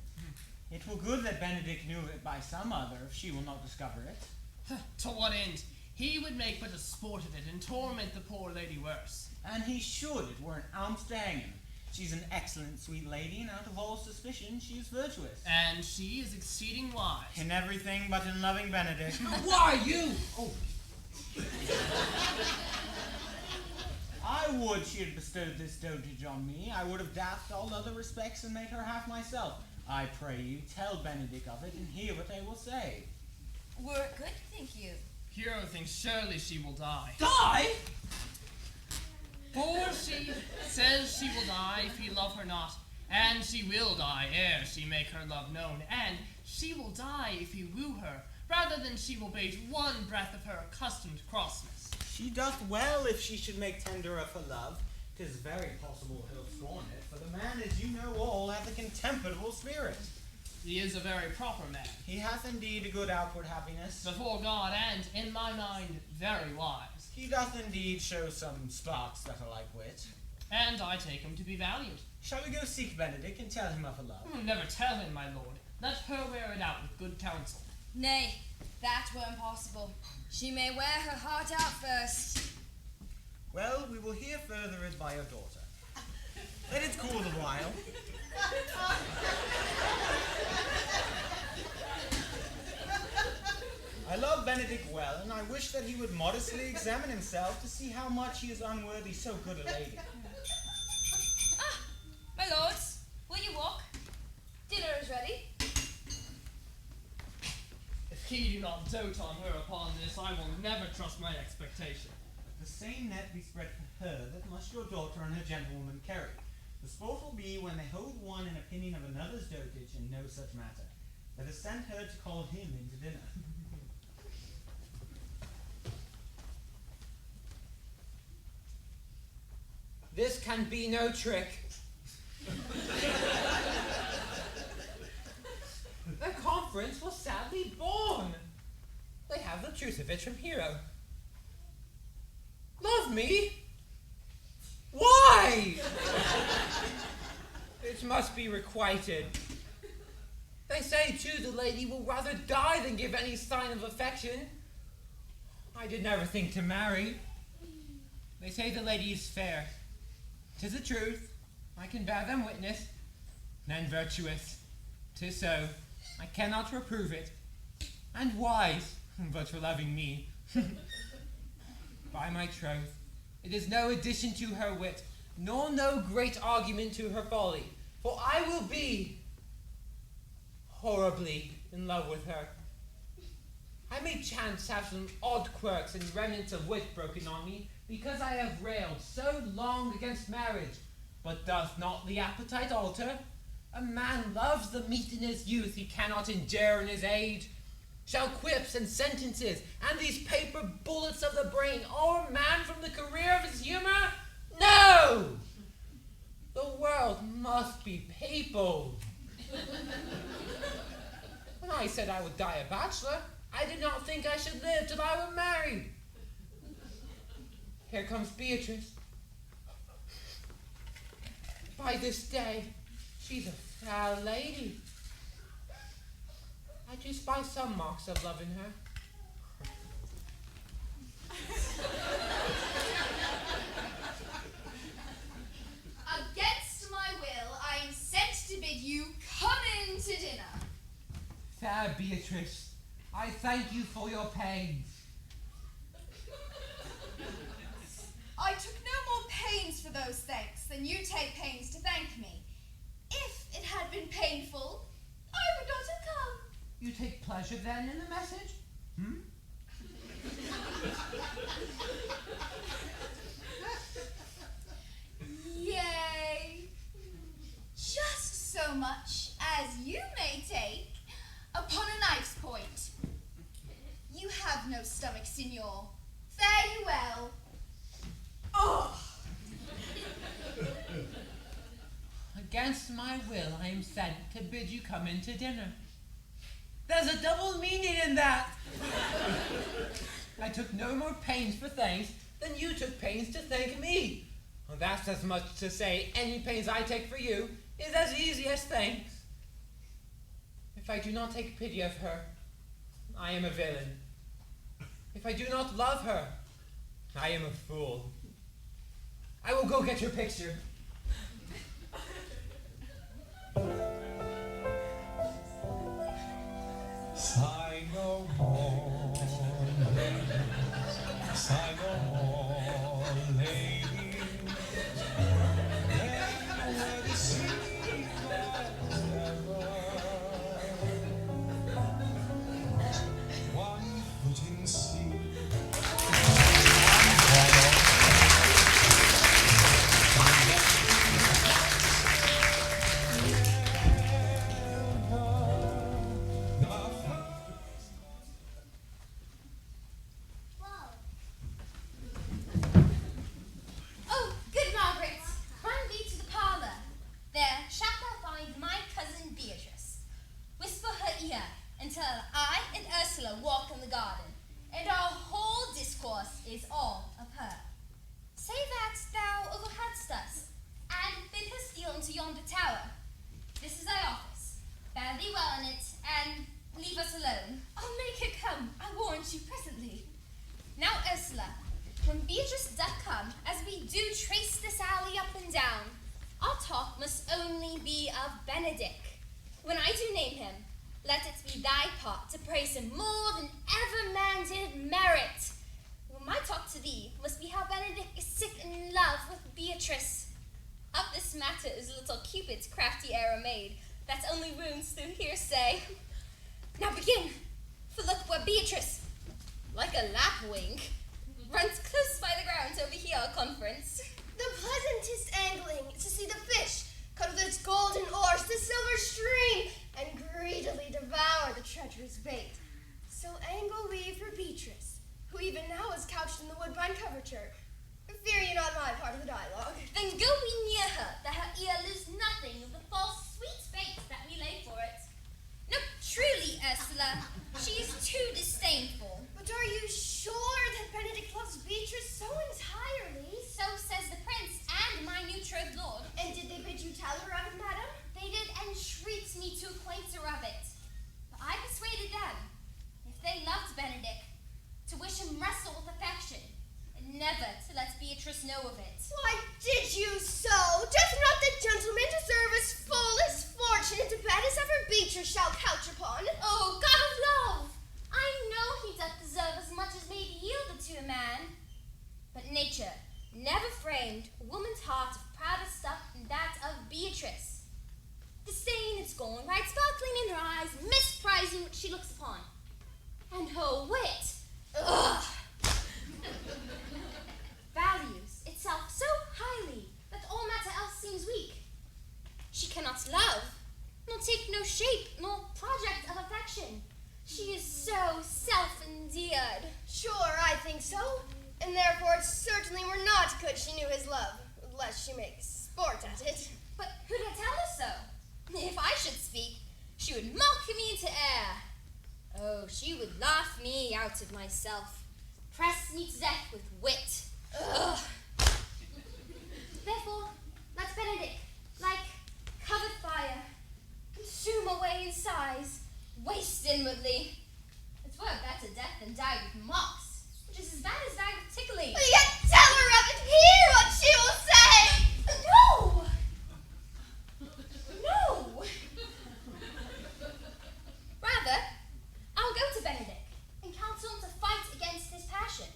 It were good that Benedict knew of it by some other, if she will not discover it. To what end? He would make but a sport of it and torment the poor lady worse. And he should, it were an ounce to hang him. She's an excellent sweet lady, and out of all suspicion, she is virtuous. And she is exceeding wise. In everything but in loving Benedict. Why, you? Oh. I would she had bestowed this dotage on me. I would have daffed all other respects and made her half myself. I pray you, tell Benedict of it, and hear what they will say. Were it good, think you? Hero thinks surely she will die. Die? For she says she will die if he love her not, and she will die ere she make her love known, and she will die if he woo her, rather than she will bate one breath of her accustomed crossness. She doth well if she should make tender of her love. 'Tis very possible he'll scorn it, for the man, as you know all, hath a contemptible spirit. He is a very proper man. He hath indeed a good outward happiness. Before God, and, in my mind, very wise. He doth indeed show some sparks that are like wit. And I take him to be valiant. Shall we go seek Benedict and tell him of her love? Never tell him, my lord. Let her wear it out with good counsel. Nay, that were impossible. She may wear her heart out first. Well, we will hear further it by your daughter. Let it cool a while. I love Benedict well, and I wish that he would modestly examine himself to see how much he is unworthy so good a lady. Ah, my lords, will you walk? Dinner is ready. If he do not dote on her upon this, I will never trust my expectation. The same net be spread for her that must your daughter and her gentlewoman carry. The sport will be when they hold one in opinion of another's dotage and no such matter. Let us send her to call him into dinner. This can be no trick. The conference was sadly born. They have the truth of it from Hero. Love me? Why? It must be requited. They say, too, the lady will rather die than give any sign of affection. I did never think to marry. They say the lady is fair. 'Tis the truth. I can bear them witness. And virtuous. 'Tis so. I cannot reprove it. And wise, but for loving me. By my troth, it is no addition to her wit, nor no great argument to her folly, for I will be horribly in love with her. I may chance have some odd quirks and remnants of wit broken on me, because I have railed so long against marriage, but doth not the appetite alter? A man loves the meat in his youth he cannot endure in his age. Shall quips and sentences, and these paper bullets of the brain, o'er a man from the career of his humour? No! The world must be peopled. When I said I would die a bachelor, I did not think I should live till I were married. Here comes Beatrice. By this day, she's a fair lady. I do spy some marks of love in her. Against my will, I am sent to bid you come in to dinner. Fair Beatrice, I thank you for your pains. I took no more pains for those thanks than you take pains to thank me. If it had been painful, I would not have come. You take pleasure then in the message? Yea, just so much as you may take upon a knife's point. You have no stomach, signor. Fare you well. Oh! Against my will, I am sent to bid you come in to dinner. There's a double meaning in that. I took no more pains for thanks than you took pains to thank me. Well, that's as much to say any pains I take for you is as easy as thanks. If I do not take pity of her, I am a villain. If I do not love her, I am a fool. I will go get your picture. Sigh no more, ladies. Sigh no more, ladies. Then where the sea forever. One foot in sea. Oh, good Margaret, run thee to the parlour. There shalt thou find my cousin Beatrice. Whisper her ear until I and Ursula walk in the garden, and our whole discourse is all of her. Say that thou overheardst us, and bid her steal into yonder tower. This is thy office. Fare thee well in it, and leave us alone. I'll make her come, I warrant you presently. Now, Ursula, when Beatrice doth come, as we do trace this alley up and down, our talk must only be of Benedick. When I do name him, let it be thy part to praise him more than ever man did merit. Well, my talk to thee must be how Benedick is sick in love with Beatrice. Of this matter is little Cupid's crafty arrow made, that only wounds through hearsay. Now begin, for look where Beatrice, like a lapwing, runs close by the ground to overhear our conference. The pleasantest angling is to see the fish cut with its golden oars the silver stream and greedily devour the treacherous bait. So angle we for Beatrice, who even now is couched in the woodbine coverture. Fear ye not my part of the dialogue. Then go we near her, that her ear lose nothing of the false sweet bait that we lay for it. No, truly, Ursula, she is too disdainful. But are you sure that Benedict loves Beatrice so entirely? never to let Beatrice know of it. Why did you so? Doth not the gentleman deserve as full as fortunate a bed as ever Beatrice shall couch upon? Oh, God of love! I know he doth deserve as much as may be yielded to a man. But nature never framed a woman's heart of prouder stuff than that of Beatrice. Disdain and scorn ride sparkling in her eyes, misprizing what she looks upon. And her wit, ugh, values itself so highly that all matter else seems weak. She cannot love, nor take no shape, nor project of affection. She is so self-endeared. Sure, I think so. And therefore it certainly were not good she knew his love, lest she make sport at it. But who'd I tell her so? If I should speak, she would mock me into air. Oh, she would laugh me out of myself, press me to death with wit. Ugh. Therefore, let Benedict, like covered fire, consume away in sighs, waste inwardly. It's were better death than die with mocks, which is as bad as die with tickling. Yet tell her of it, hear what she will say! No! No! Rather, I'll go to Benedict and counsel him to fight against his passion.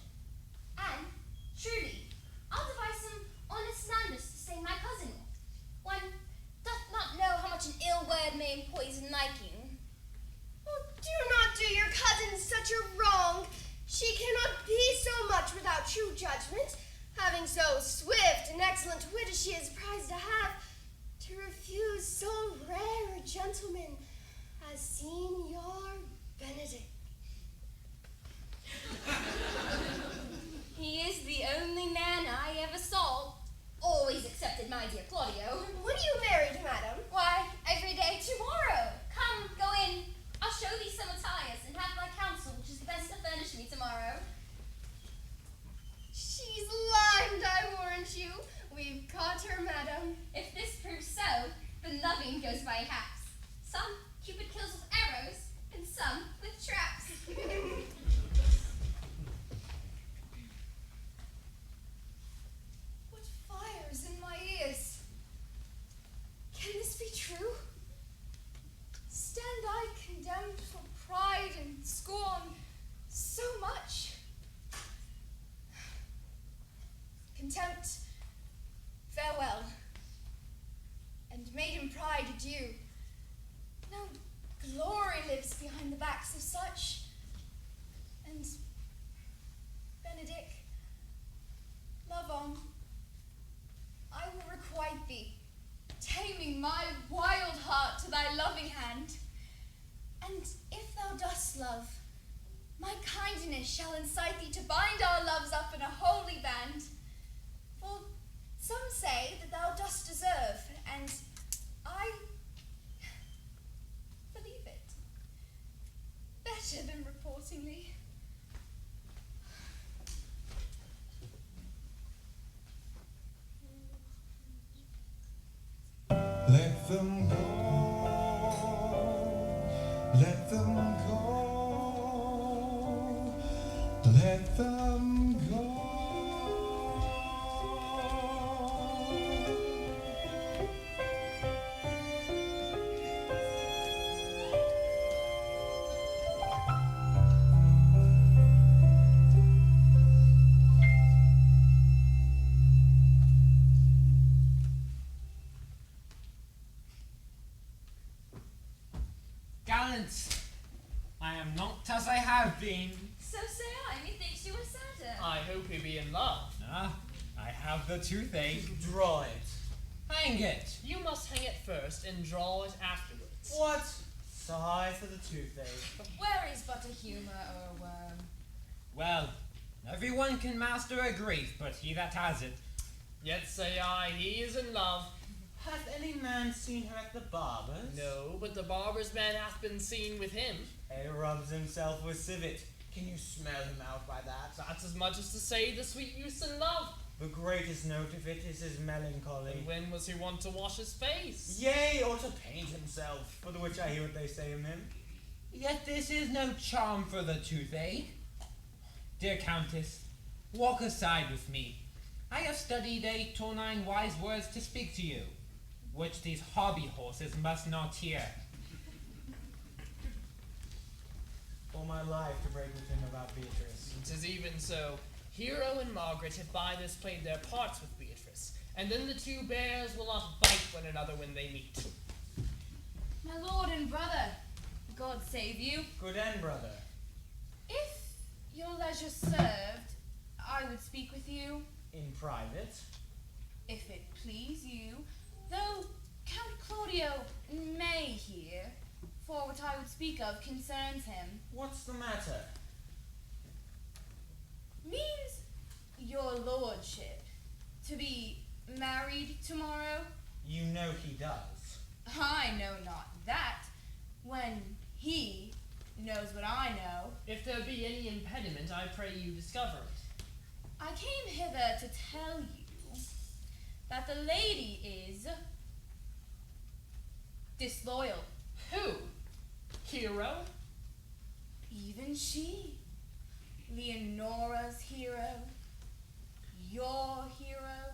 And, truly, I'll devise some honest slanders to stay my cousin with. One doth not know how much an ill word may empoison liking. Oh, do not do your cousin such a wrong. She cannot be so much without true judgment, having so swift and excellent wit as she is prized to have, to refuse so rare a gentleman as Signor Benedict. He is the only man I ever saw. Always accepted my dear Claudio. When are you married, madam? Why, every day tomorrow. Come, go in. I'll show thee some attires and have thy counsel, which is the best to furnish me tomorrow. She's limed, I warrant you. We've caught her, madam. If this proves so, then loving goes by halves. Some Cupid kills with arrows, and some with traps. What fires in my ears? Can this be true? Stand I condemned for pride and scorn so much? Contempt, farewell, and maiden pride adieu. No glory lives behind the backs of such. And Benedict, love on. I will requite thee, taming my wild heart to thy loving hand. And if thou dost love, my kindness shall incite thee to bind our loves up in a holy band. For some say that thou dost deserve, and I believe it. Better than reporting thee. Let them go, let them go, let them go. Gallant, I am not as I have been. So say I, methinks you were sadder. I hope he be in love. Ah, I have the toothache. Draw it. Hang it. You must hang it first and draw it afterwards. What? Sigh for the toothache. Where is but a humour or a worm? Well, everyone can master a grief, but he that has it. Yet say I, he is in love. Hath any man seen her at the barber's? No, but the barber's man hath been seen with him. He rubs himself with civet. Can you smell him out by that? That's as much as to say the sweet youth's in love. The greatest note of it is his melancholy. And when was he wont to wash his face? Yea, or to paint himself, for the which I hear what they say of him. Yet this is no charm for the toothache. Dear Countess, Walk aside with me. I have studied 8 or 9 wise words to speak to you, which these hobby horses must not hear. All my life to break with him about Beatrice. 'Tis even so. Hero and Margaret have by this played their parts with Beatrice, and then the two bears will not bite one another when they meet. My lord and brother, God save you. Good end, brother. If your leisure served, I would speak with you, In private. if it please you, though Count Claudio may hear, for what I would speak of concerns him. What's the matter? Means your lordship to be married tomorrow? You know he does. I know not that, when he knows what I know. If there be any impediment, I pray you discover it. I came hither to tell you that the lady is disloyal. Who? Hero? Even she, Leonora's hero, your hero,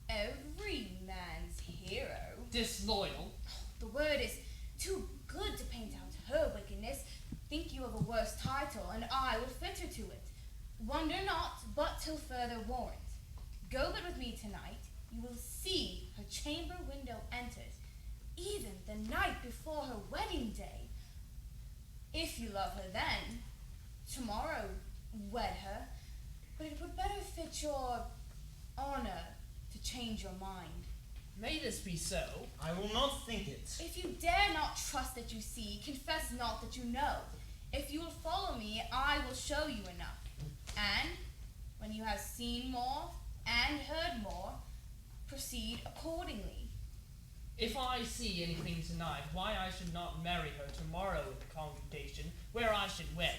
every man's hero. Disloyal? The word is too good to paint out her wickedness. Think you of a worse title, and I will fit her to it. Wonder not, but till further warrant. Go but with me tonight, you will see her chamber window entered, even the night before her wedding day. If you love her then, tomorrow wed her, but it would better fit your honor to change your mind. May this be so? I will not think it. If you dare not trust that you see, confess not that you know. If you will follow me, I will show you enough. And when you have seen more and heard more, proceed accordingly. If I see anything tonight, why I should not marry her tomorrow in the congregation where I should wed.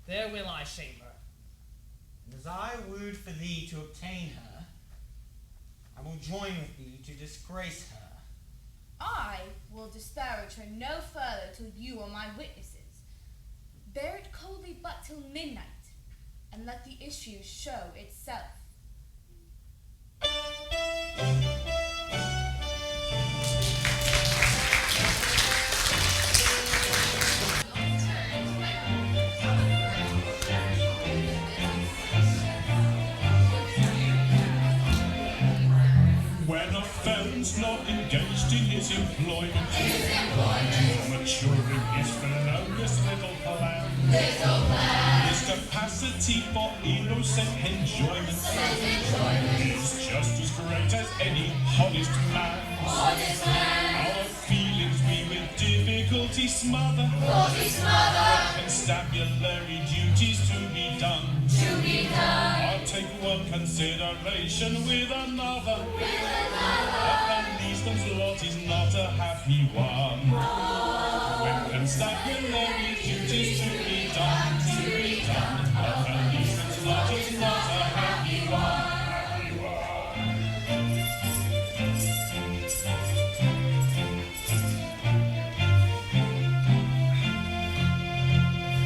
There will I shame her. And as I wooed for thee to obtain her, I will join with thee to disgrace her. I will disparage her no further till you are my witnesses. Bear it coldly but till midnight, and let the issue show itself. When a felon's not engaged in his employment, maturing his felonious little plan. His capacity for innocent enjoyment is just as great as any honest man's. Our feelings we with difficulty smother, constabulary duties to be done. I'll take one consideration with another. A policeman's lot is not a happy one. When constabulary duties to be done, a policeman's lot is not a happy one.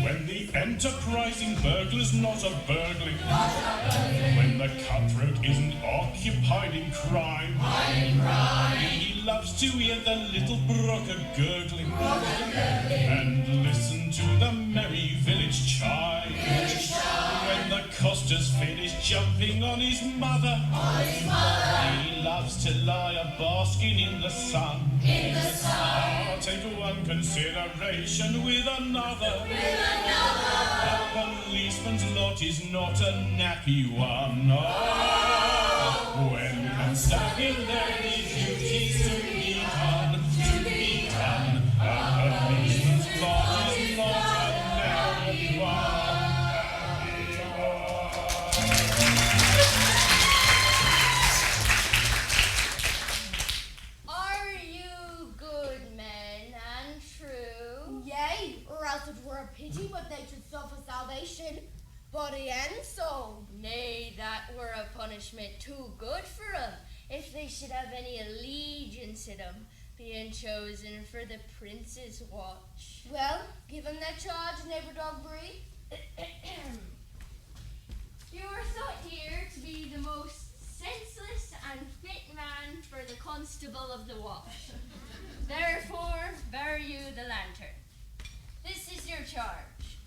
When the enterprising burglar's not a burgling, when the cutthroat isn't occupied in crime, he loves to hear the little brook a-gurgling and listen to the merry village chime. When the coster's finished jumping on his mother, he loves to lie a-basking in the sun. I'll take one consideration with another. A policeman's lot is not a nappy one. Oh, when constabulary duties to be done, a policeman's lot is not a nappy one. Are you good men and true? Yea, or else it were a pity but they should suffer salvation, body and soul. Nay, that were a punishment too good for 'em, if they should have any allegiance in 'em, being chosen for the prince's watch. Well, give him that charge, neighbor Dogberry. constable of the watch. Therefore, bear you the lantern. This is your charge.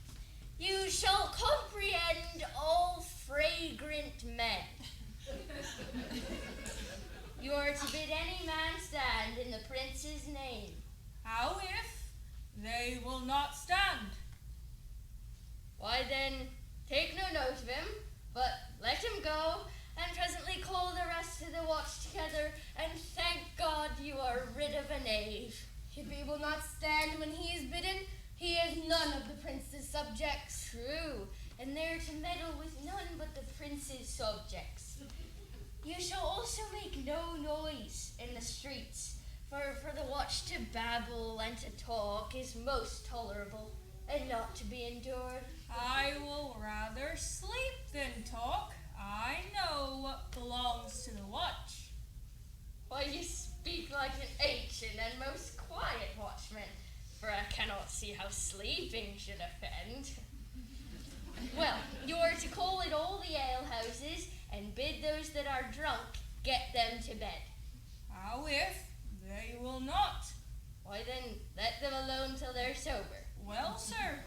You shall comprehend all fragrant men. You are to bid any man stand in the prince's name. How if they will not stand? Why then, take no note of him, but let him go, and presently call the rest of the watch together, and thank God you are rid of a knave. If he will not stand when he is bidden, he is none of the prince's subjects. True, and they're to meddle with none but the prince's subjects. You shall also make no noise in the streets, for the watch to babble and to talk is most tolerable, and not to be endured. I will rather sleep than talk. I know what belongs to the watch. Why, you speak like an ancient and most quiet watchman, for I cannot see how sleeping should offend. Well, you are to call at all the alehouses, and bid those that are drunk get them to bed. How if they will not? Why then, let them alone till they're sober. Well, sir.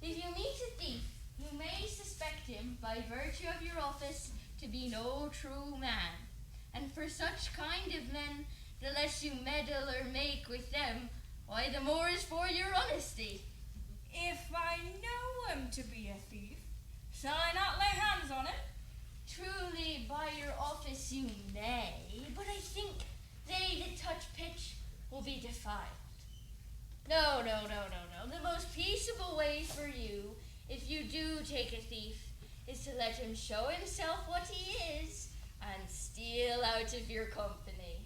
If you meet a thief, you may suspect him, by virtue of your office, to be no true man. And for such kind of men, the less you meddle or make with them, why the more is for your honesty. If I know him to be a thief, shall I not lay hands on him? Truly, by your office you may, but I think they that touch pitch will be defiled. No. The most peaceable way for you, if you do take a thief, is to let him show himself what he is and steal out of your company.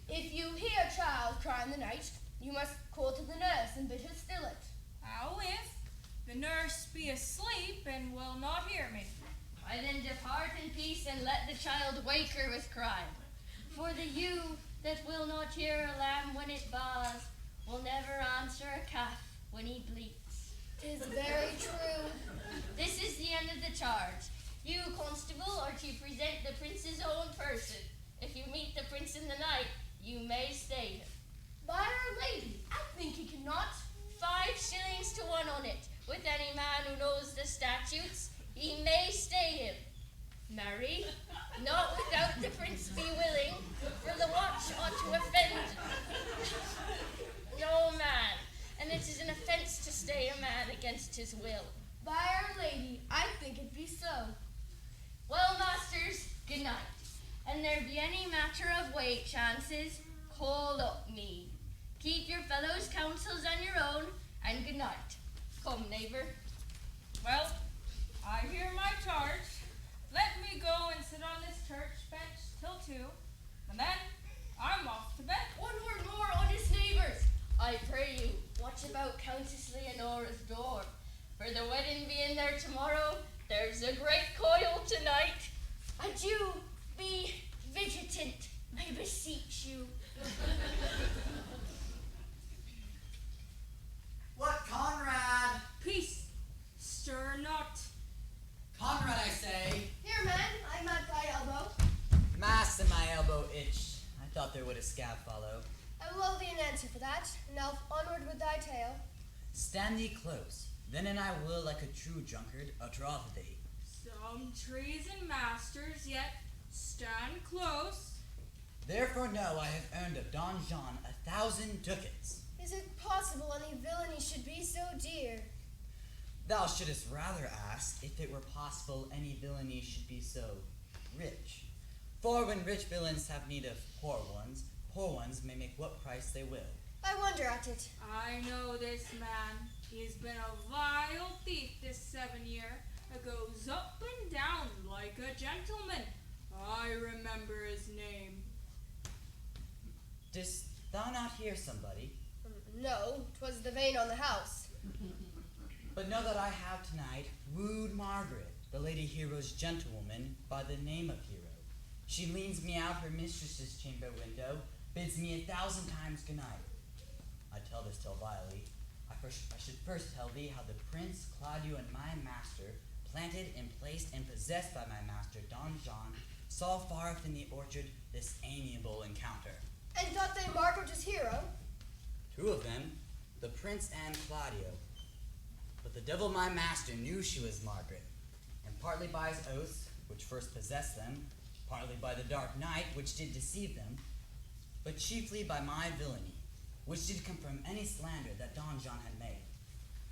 If you hear a child cry in the night, you must call to the nurse and bid her still it. How if the nurse be asleep and will not hear me? Why then depart in peace and let the child wake her with crying. For the ewe that will not hear a lamb when it baas will never answer a calf when he bleats. 'Tis very true. This is the end of the charge. You, constable, are to present the prince's own person. If you meet the prince in the night, you may stay him. By Our Lady, I think he cannot. 5 shillings to 1 on it. With any man who knows the statutes, he may stay him. Marry, not without the prince be willing, for the watch ought to offend no man, and it is an offence to stay a man against his will. By Our Lady, I think it be so. Well, masters, good night. And there be any matter of weight chances, call up me. Keep your fellows' counsels and your own, and good night. Come, neighbour. Well, I hear my charge. Let me go and sit on this church bench till 2, and then I'm off to bed. One word more, honest neighbours. I pray you, watch about Countess Leonora's door. For the wedding being there tomorrow, there's a great coil tonight. Adieu, be vigilant, I beseech you. What, Conrad? Peace, stir not. Conrad, I say. Here, man, I'm at thy elbow. Mass in my elbow itch. I thought there would a scab follow. I will owe thee an answer for that. Now onward with thy tale. Stand thee close, then and I will, like a true drunkard, outdraw thee. Some treason, masters, yet stand close. Therefore know I have earned of Don John 1,000 ducats. Is it possible any villainy should be so dear? Thou shouldst rather ask if it were possible any villainy should be so rich. For when rich villains have need of poor ones may make what price they will. I wonder at it. I know this man. He's been a vile thief this 7 year. It goes up and down like a gentleman. I remember his name. Didst thou not hear somebody? No, 'twas the vein on the house. But know that I have tonight wooed Margaret, the Lady Hero's gentlewoman, by the name of Hero. She leans me out her mistress's chamber window, bids me 1,000 times good night. I tell this till vilely. I should first tell thee how the Prince Claudio and my master, planted and placed and possessed by my master Don John, saw far off in the orchard this amiable encounter. And thought they Margaret was hero. Two of them, the prince and Claudio. But the devil my master knew she was Margaret, and partly by his oaths, which first possessed them, partly by the dark night, which did deceive them, but chiefly by my villainy, which did confirm any slander that Don John had made.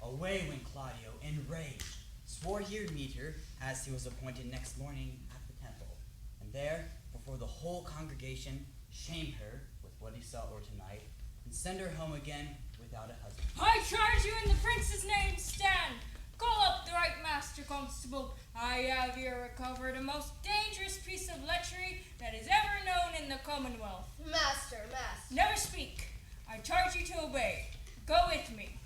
Away went Claudio, enraged, swore he'd meet her, as he was appointed next morning at the temple, and there, before the whole congregation, shame her with what he saw or tonight, and send her home again without a husband. I charge you in the prince's name, stand! Call up the right master constable. I have here recovered a most dangerous piece of lechery that is ever known in the Commonwealth. Master. Never speak. I charge you to obey. Go with me.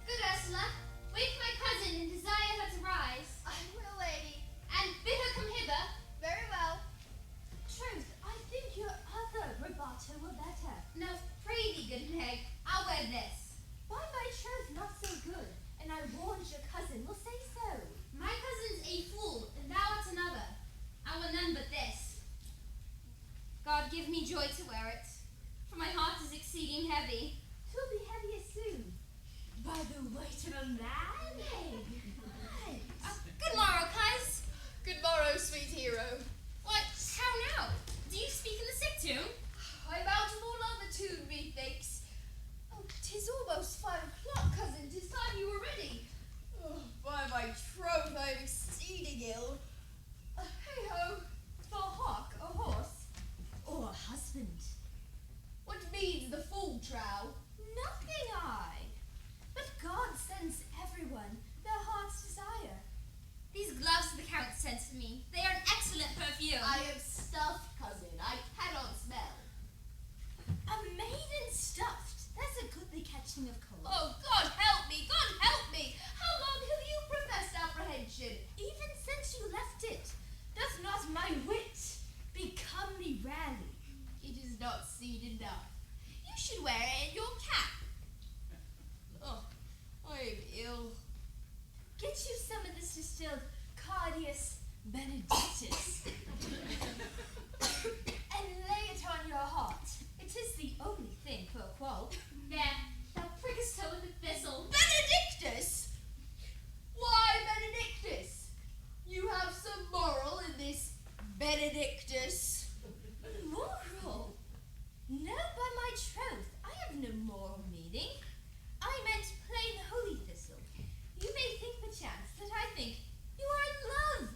Good Ursula, wake my cousin and desire her to rise, I will, lady. and bid her come hither. Very well. Truth, I think your other rubato were better. Now, pray thee, good hag, I'll wear this. By my troth, not so good, and I warned your cousin will say so. My cousin's a fool, and thou art another. I will none but this. God give me joy to wear it, for my heart is exceeding heavy. 'Twill be heavier soon. By the weight of a man, Good morrow, coz. Good morrow, sweet hero. What, how now? Do you speak in the sick tune? I'm out of all other tune, methinks. Oh, 'tis almost 5 o'clock, cousin. 'Tis time you were ready. Oh, by my troth, I am exceeding ill. Hey-ho. for a hawk, a horse, or a husband. What means the full trow? Nothing I. But God sends everyone their heart's desire. These gloves the count sent to me. They are an excellent perfume. I am stuffed, cousin. I cannot smell. A maiden stuffed. That's a goodly catching of cold. Oh, God help me! God help me! How long have you professed apprehension? Even since you left it, doth not my wit become me rarely? It is not seen enough. You should wear it in your cap. Oh, I am ill. Get you some of this distilled Cardius Benedictus and lay it on your heart. It is the only thing for a quarrel. There, thou prickest her with a thistle. Benedictus? Why Benedictus? You have some moral in this Benedictus. Moral? No, by my troth, I have no moral meaning. I meant plain holy thistle. You may think perchance that I think you are in love.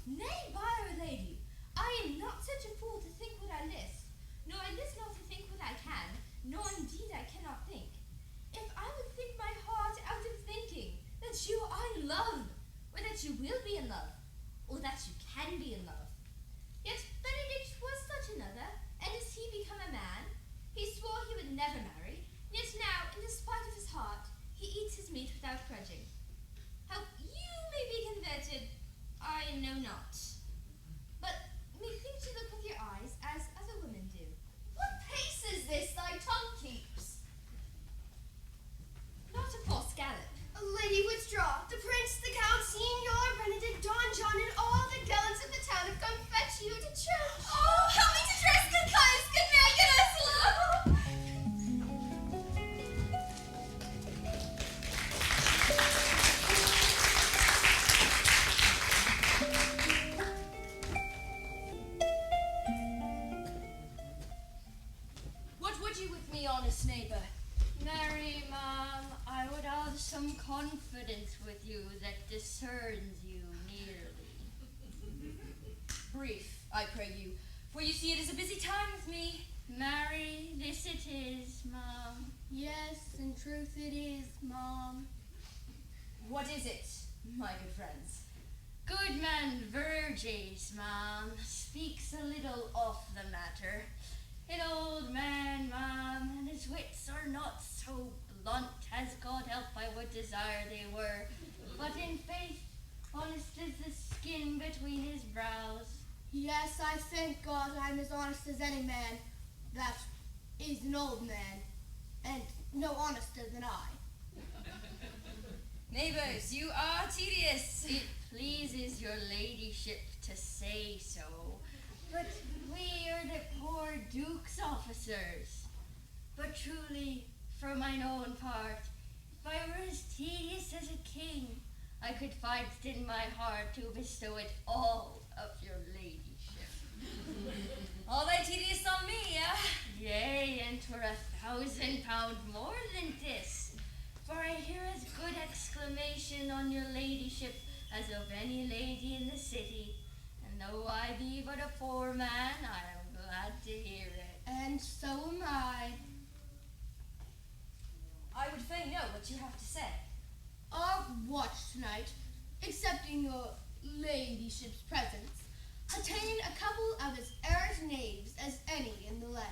Nay, by Our Lady, I am not such a fool to think what I list, nor I list not to think what I can, nor indeed I cannot think. If I would think my heart out of thinking that you are in love, or that you will be in love, or that you can be in love. Yet Benedict was such another, and as he become a man, he swore he would never marry, yet now, in despite of his heart, he eats his meat without grudging. How you may be converted, I know not. But methinks you look with your eyes as other women do. What pace is this thy tongue keeps? Not a false gallop. Lady, withdraw. The prince, the count, Signor, Benedict, Don John, and all the gallants of the town have come fetch you to church. Oh, help me to dress, good coz, good man, good Ursula! What would you with me, honest neighbour? Marry, ma'am, I would have some confidence with you that discerns you nearly. Brief, I pray you, for you see it is a busy time with me. Marry, this it is, ma'am. Yes, in truth it is, Mom. What is it, my good friends? Goodman Verges, ma'am, speaks a little off the matter. An old man, ma'am, and his wits are not so blunt as God help I would desire they were. But in faith, honest as the skin between his brows, Yes, I thank God I'm as honest as any man that is an old man, and no honester than I. Neighbors, you are tedious. It pleases your ladyship to say so, but we are the poor duke's officers. But truly, for mine own part, if I were as tedious as a king, I could find it in my heart to bestow it all of your ladyship. All thy tedious on me, yeah? Yea, and 'twere 1,000 pound more than this. For I hear as good exclamation on your ladyship as of any lady in the city, and though I be but a poor man, I am glad to hear it. And so am I. I would fain know what you have to say. Our watch tonight, accepting your ladyship's presence, attained a couple of as errant knaves as any in the land.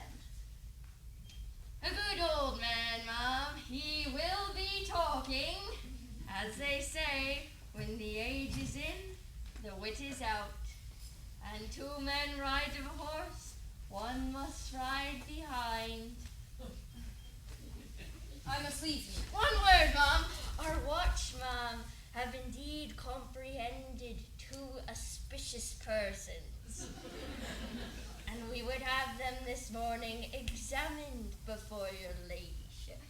A good old man, Mom. He will be talking. As they say, when the age is in, the wit is out. And 2 men ride of a horse, one must ride behind. I must leave you. One word, Mom. Our watch, Mom, have indeed comprehended 2 auspicious persons. And we would have them this morning examined before your ladyship.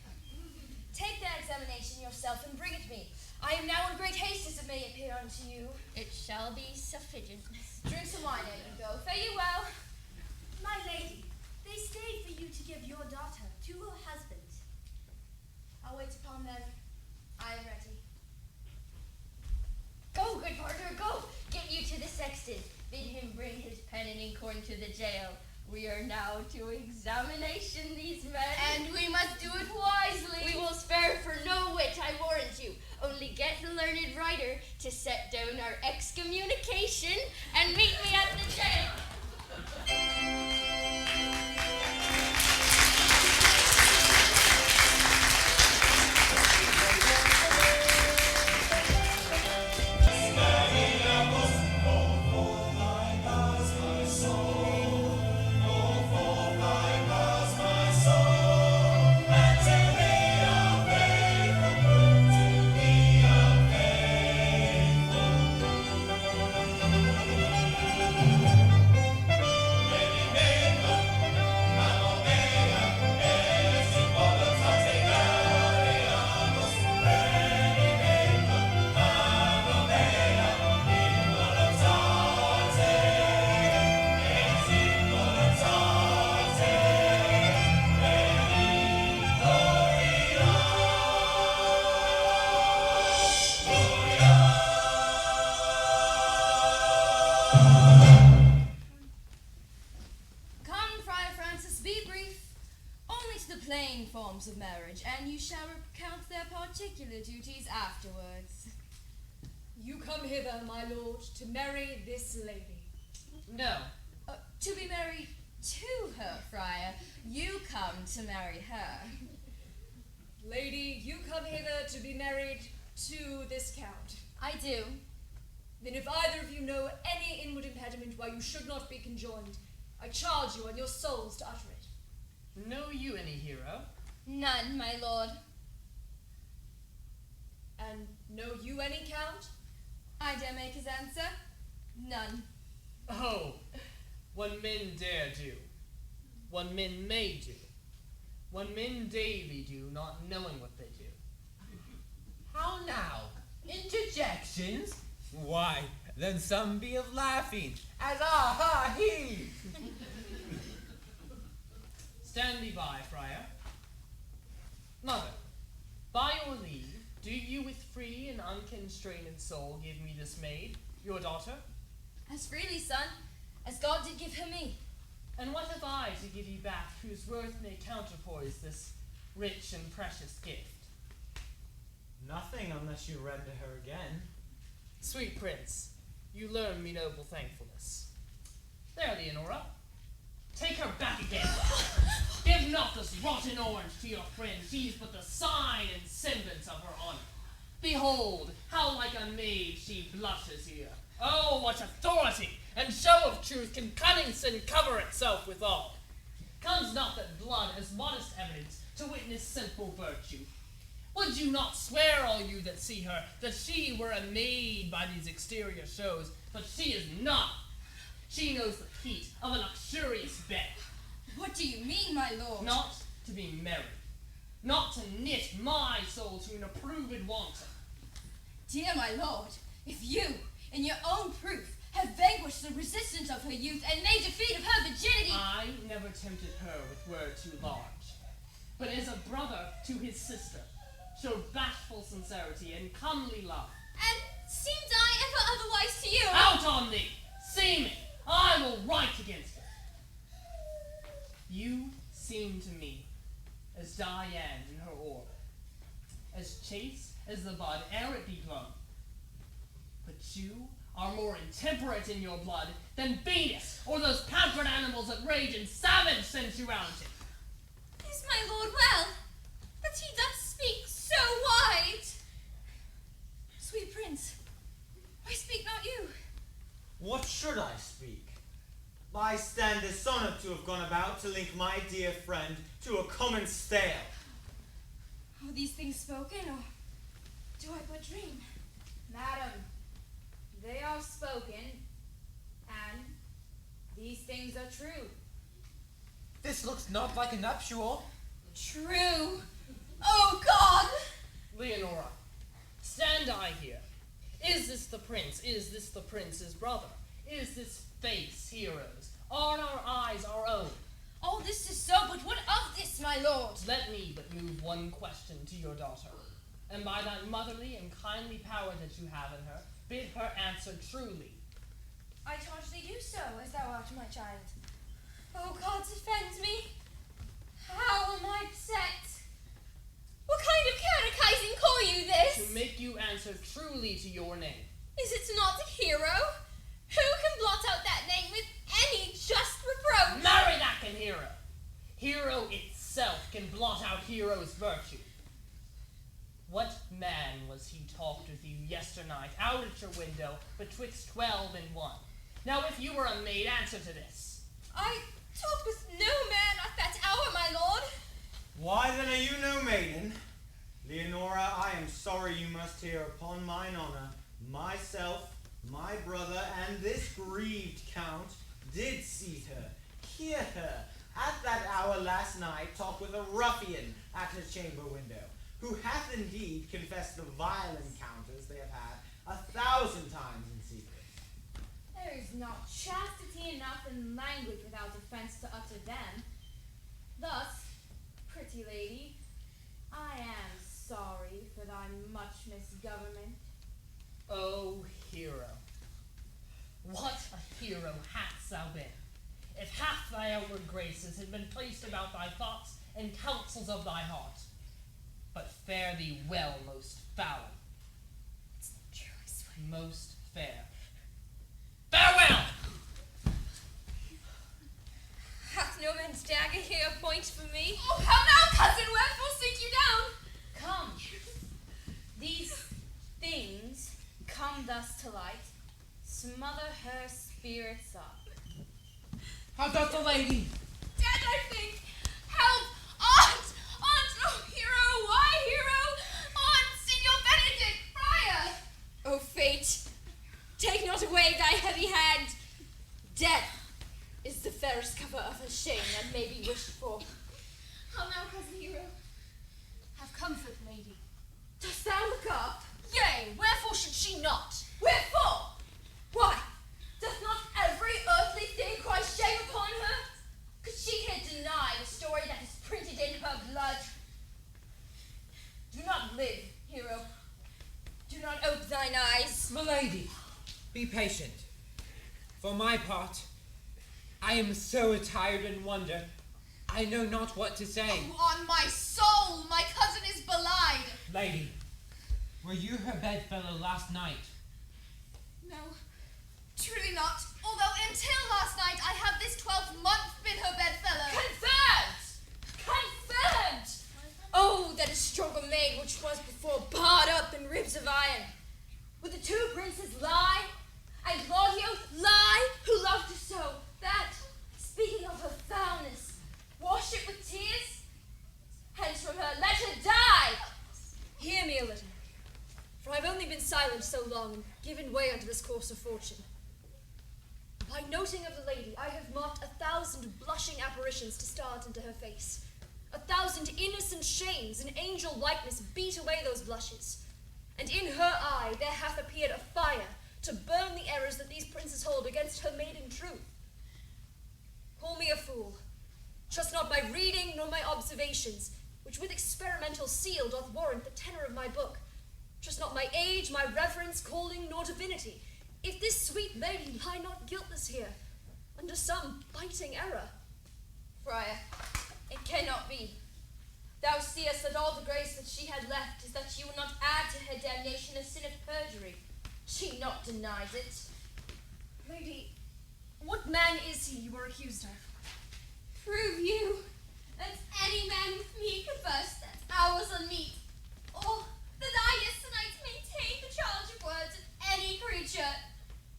Take that examination yourself and bring it me. I am now in great haste as it may appear unto you. It shall be sufficient. Drink some wine ere you go. Fare you well. My lady, they stayed for you to give your daughter to her husband. I'll wait upon them. I am ready. Go, good partner, go! Get you to the sexton. Bid him bring his pen and inkhorn to the jail. We are now to examination these men. And we must do it wisely. We will spare for no wit, I warrant you. Only get the learned writer to set down our excommunication and meet me at the jail. Of marriage, and you shall recount their particular duties afterwards. You come hither, my lord, to marry this lady. No. To be married to her, friar. You come to marry her. Lady, you come hither to be married to this count. I do. Then if either of you know any inward impediment why you should not be conjoined, I charge you on your souls to utter it. Know you any hero? None, my lord. And know you any count? I dare make his answer. None. Oh, what men dare do, what men may do, what men daily do, not knowing what they do. How now? Interjections? Why, then some be of laughing, as ah ha he. Stand thee by, friar. Mother, by your leave, do you with free and unconstrained soul give me this maid, your daughter? As freely, son, as God did give her me. And what have I to give you back whose worth may counterpoise this rich and precious gift? Nothing unless you render her again. Sweet prince, you learn me noble thankfulness. There, Leonora. Take her back again. Give not this rotten orange to your friend. She's but the sign and semblance of her honor. Behold, how like a maid she blushes here. Oh, what authority and show of truth can cunning sin cover itself withal. Comes not that blood as modest evidence to witness simple virtue? Would you not swear, all you that see her, that she were a maid by these exterior shows, but she is not? She knows the heat of a luxurious bed. What do you mean, my lord? Not to be merry, not to knit my soul to an approved wanton. Dear my lord, if you, in your own proof, have vanquished the resistance of her youth and made defeat of her virginity... I never tempted her with word too large, but as a brother to his sister, showed bashful sincerity and comely love. And seemed I ever otherwise to you? Out on thee! See me! I will write against it. You seem to me as Diane in her orb, as chaste as the bud ere it be grown. But you are more intemperate in your blood than Venus or those pampered animals that rage in savage sensuality. Is my lord well, that he doth speak so wide? Sweet prince, why speak not you? What should I speak? I stand dishonored to have gone about to link my dear friend to a common stale. Are these things spoken, or do I but dream? Madam, they are spoken, and these things are true. This looks not like a nuptial. True. Oh, God! Leonora, stand I here. Is this the prince? Is this the prince's brother? Is this face Hero's? Are our eyes our own? All this is so, but what of this, my lord? Let me but move one question to your daughter, and by that motherly and kindly power that you have in her, bid her answer truly. I charge thee do so, as thou art my child. Oh, God, defend me. How am I beset? What kind of catechizing call you this? To make you answer truly to your name. Is it not Hero? Who can blot out that name with any just reproach? Marry that can Hero. Hero itself can blot out Hero's virtue. What man was he talked with you yesternight out at your window betwixt 12 and 1? Now if you were a maid, answer to this. I talked with no man at that hour, my lord. Why then are you no maiden? Leonora, I am sorry you must hear upon mine honor, myself, my brother, and this grieved count did seize her, hear her, at that hour last night talk with a ruffian at her chamber window, who hath indeed confessed the vile encounters they have had 1,000 times in secret. There is not chastity enough in language without offense to utter them. Thus, pretty lady, I am sorry for thy much misgovernment. Oh, Hero, what a hero hadst thou been, if half thy outward graces had been placed about thy thoughts and counsels of thy heart. But fare thee well, most foul. It's not true, I swear. Most fair. Farewell! Hath no man's dagger here a point for me? Oh, how now, cousin, wherefore sink you down? Come, these things come thus to light, smother her spirits up. How doth the lady? Dead, I think. Help! Aunt! Aunt! Oh, Hero! Why, Hero? Aunt! Signor Benedict! Friar! O fate, take not away thy heavy hand. Death is the fairest cover of her shame that may be wished for. How now, cousin Hero? Have comfort, lady. Dost thou look up? Yea, wherefore should she not? Wherefore? Why, doth not every earthly thing cry shame upon her? Could she here deny the story that is printed in her blood? Do not live, Hero. Do not ope thine eyes. Milady, be patient. For my part, I am so attired in wonder, I know not what to say. Oh, on my soul, my cousin is belied. Lady, were you her bedfellow last night? No, truly not. Although until last night I have this 12-month been her bedfellow. Confirmed! Confirmed! Oh, that a stronger maid which was before barred up in ribs of iron. Would the two princes lie? And Claudio lie, who Hear me a little, for I've only been silent so long and given way unto this course of fortune. By noting of the lady, I have marked 1,000 blushing apparitions to start into her face. 1,000 innocent shames in angel likeness beat away those blushes. And in her eye there hath appeared a fire to burn the errors that these princes hold against her maiden truth. Call me a fool. Trust not my reading nor my observations, which with experimental seal doth warrant the tenor of my book. Trust not my age, my reverence, calling, nor divinity, if this sweet lady lie not guiltless here, under some biting error. Friar, it cannot be. Thou seest that all the grace that she had left is that she will not add to her damnation a sin of perjury. She not denies it. Lady, what man is he you are accused of? Prove you that any man with me converse that ours unmeet, or that I yesternight maintain the charge of words of any creature.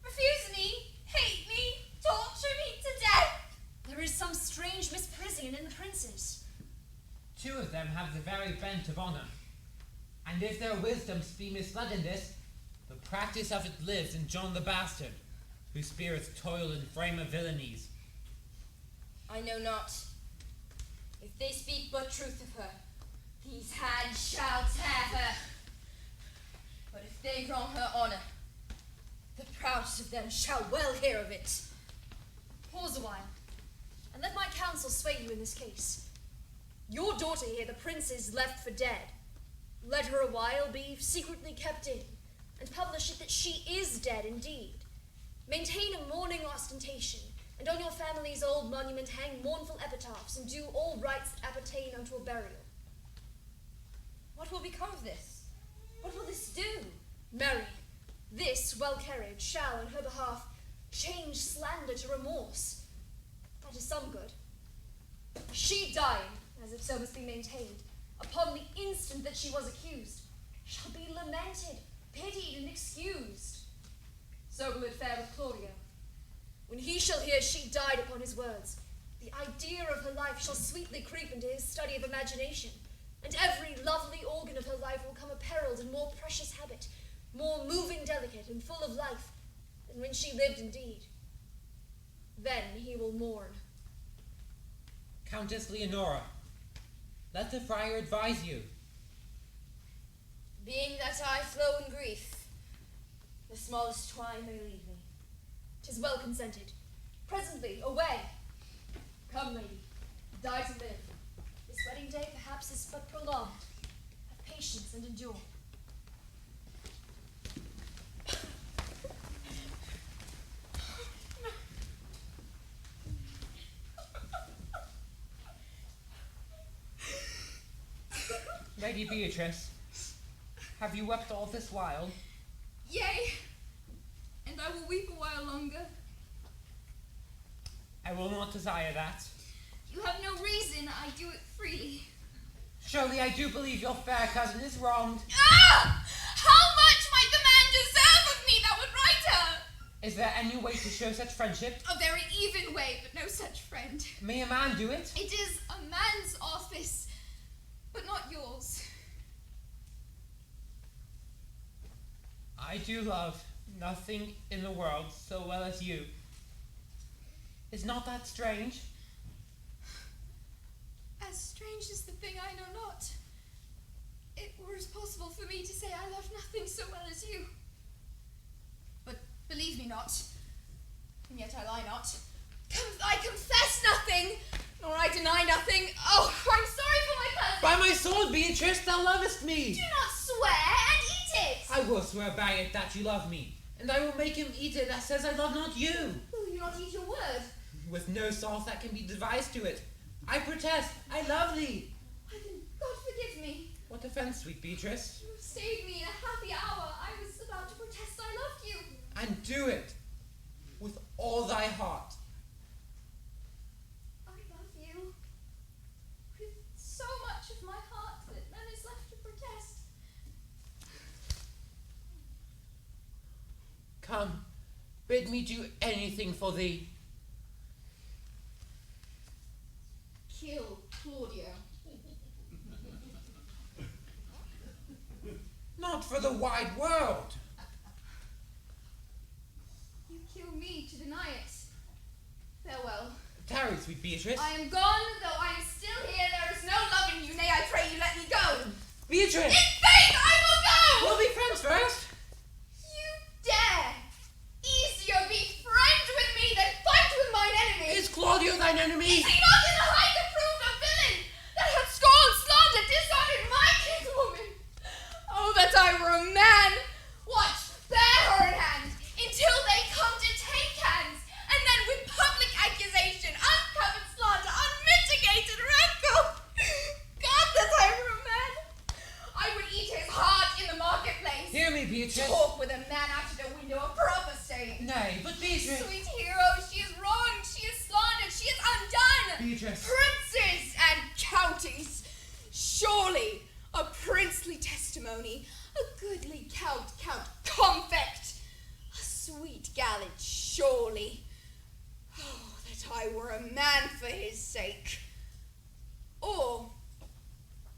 Refuse me, hate me, torture me to death. There is some strange misprision in the princes. 2 of them have the very bent of honour, and if their wisdoms be misled in this, the practice of it lives in John the Bastard, whose spirits toil in frame of villainies. I know not. If they speak but truth of her, these hands shall tear her. But if they wrong her honour, the proudest of them shall well hear of it. Pause a while, and let my counsel sway you in this case. Your daughter here the princes left for dead. Let her a while be secretly kept in, and publish it that she is dead indeed. Maintain a mourning ostentation, and on your family's old monument hang mournful epitaphs, and do all rites that appertain unto a burial. What will become of this? What will this do? Marry, this well carried shall, in her behalf, change slander to remorse. That is some good. She dying, as if so must be maintained, upon the instant that she was accused, shall be lamented, pitied, and excused. So will it fare with Claudio. When he shall hear she died upon his words, the idea of her life shall sweetly creep into his study of imagination, and every lovely organ of her life will come apparelled in more precious habit, more moving delicate and full of life, than when she lived indeed. Then he will mourn. Countess Leonora, let the friar advise you. Being that I flow in grief, the smallest twine may leave me. 'Tis well consented. Presently, away. Come, lady, die to live. This wedding day perhaps is but prolonged. Have patience and endure. Lady Beatrice, have you wept all this while? Yea, and I will weep a while longer. I will not desire that. You have no reason, I do it freely. Surely I do believe your fair cousin is wronged. Ah! How much might the man deserve of me that would write her? Is there any way to show such friendship? A very even way, but no such friend. May a man do it? It is a man's office, but not yours. I do love nothing in the world so well as you. Is not that strange? As strange as the thing I know not. It were as possible for me to say I love nothing so well as you. But believe me not, and yet I lie not. I confess nothing, nor I deny nothing. Oh, I'm sorry for my cousin. By my sword, Beatrice, thou lovest me. Do not swear and eat it. I will swear by it that you love me, and I will make him eat it that says I love not you. Will you not eat your word? With no sauce that can be devised to it. I protest, I love thee. Then God forgive me. What offence, sweet Beatrice? You have saved me in a happy hour. I was about to protest I loved you. And do it with all thy heart. I love you with so much of my heart that none is left to protest. Come, bid me do anything for thee. Kill Claudio. Not for the wide world. You kill me to deny it. Farewell. Tarry, sweet Beatrice. I am gone, though I am still here. There is no love in you. Nay, I pray you let me go. Beatrice! In faith, I will go! We'll be friends first. You dare! Easier be friend with me than fight with mine enemy! Is Claudio thine enemy? Is he not in the height approved a villain that hath scorned, slandered, dishonored my kinswoman? Oh, that I were a man! Watch, bear her in hand, until they come to take hands, and then with public accusation, uncovered slander, unmitigated rancor! God, that I were a man! I would eat his heart in the marketplace. Hear me, Beatrice. Talk with a man out of the window, a proper saying. Nay, but Beatrice. Sweet hero, she is wronged, she is slandered, she is undone. Beatrice. Princes and counties. Surely a princely testimony, a goodly count confect, a sweet gallant, surely. Oh, that I were a man for his sake. Or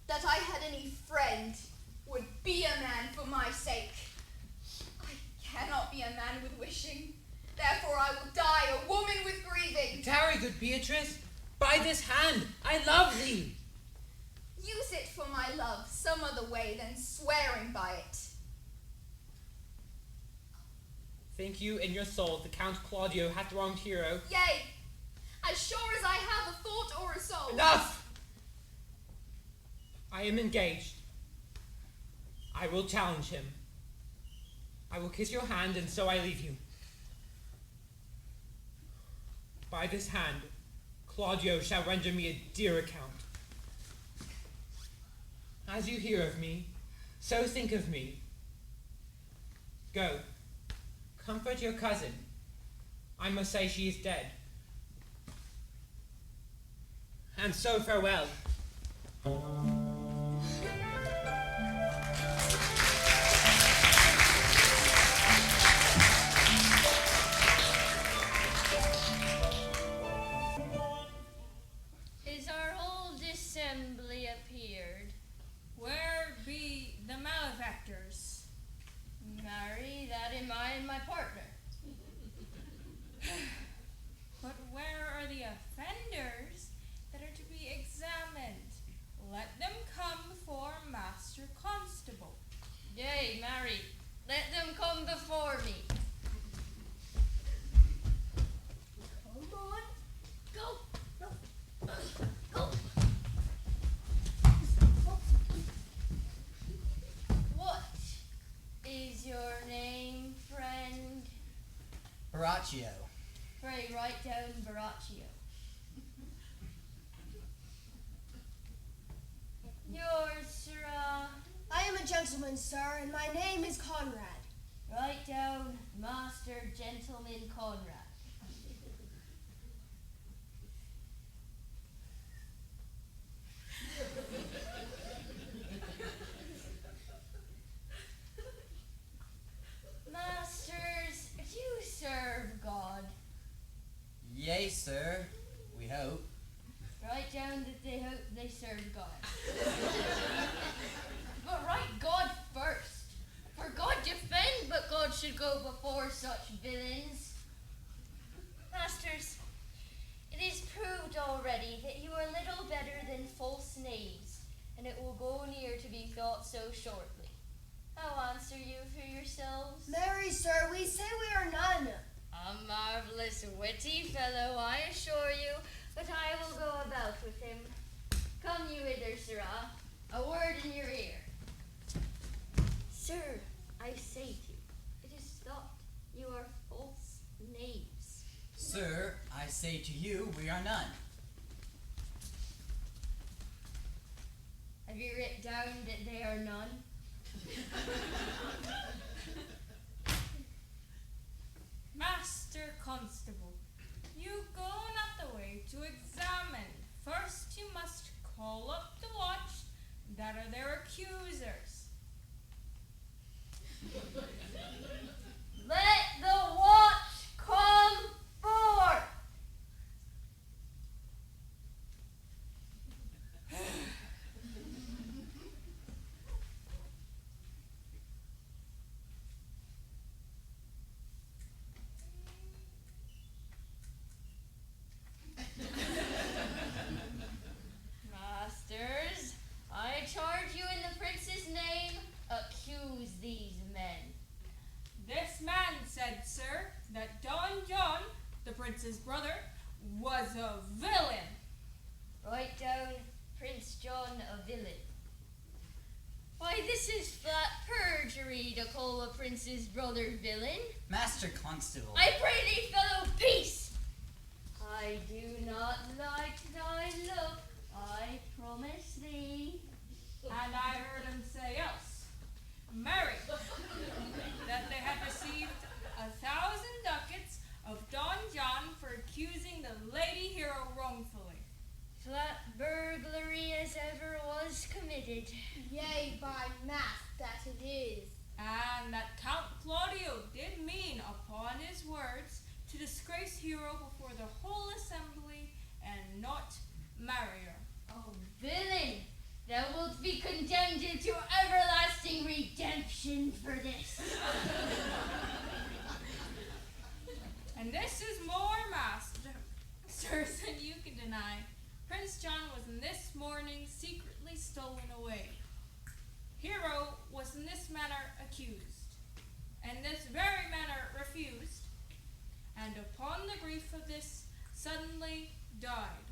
that I had any friend would be a man for my sake. I cannot be a man with wishing, therefore I will die a woman with grieving. Tarry, good Beatrice. By this hand, I love thee. Use it for my love some other way than swearing by it. Think you in your soul the Count Claudio hath wronged Hero? Yea, as sure as I have a thought or a soul. Enough! I am engaged. I will challenge him. I will kiss your hand, and so I leave you. By this hand, Claudio shall render me a dear account. As you hear of me, so think of me. Go, comfort your cousin. I must say she is dead. And so farewell. Is our whole dissembly appeared? Where be the malefactors? Marry, that am I and my partner. But where are the offenders that are to be examined? Let them come before Master Constable. Yea, marry, let them come before me. Come on. Go. Go. What is your name, friend? Baraccio. Pray write down Baraccio. Yours, sirrah. I am a gentleman, sir, and my name is Conrad. Write down Master Gentleman Conrad. Masters, do you serve God? Yea, sir. We hope. Write down that they hope they serve God. But write God first. For God defend, but God should go before such villains. Masters, it is proved already that you are little better than false knaves, and it will go near to be thought so shortly. How answer you for yourselves? Marry, sir, we say we are none. A marvelous witty fellow, I assure you, but I will go about with him. Come you hither, sirrah. A word in your ear. Sir, I say to you, it is thought you are false knaves. Sir, I say to you, we are none. Have you written down that they are none? Master Constable, you go not the way to examine. First you must call up the watch that are their accusers. Let the watch come forth! a villain. Write down Prince John a villain. Why, this is flat perjury to call a prince's brother villain. Master Constable. I pray thee, fellow, peace! I do not like thy look, I promise thee. And I heard him say else, marry, that they had received 1,000 ducats of Don John for accusing the lady hero wrongfully. Flat burglary as ever was committed. Yea, by math, that it is. And that Count Claudio did mean upon his words to disgrace hero before the whole assembly and not marry her. Oh, villain! Thou wilt be condemned into everlasting redemption for this. And this is more, masters, than you can deny. Prince John was in this morning secretly stolen away. Hero was in this manner accused, and this very manner refused, and upon the grief of this suddenly died.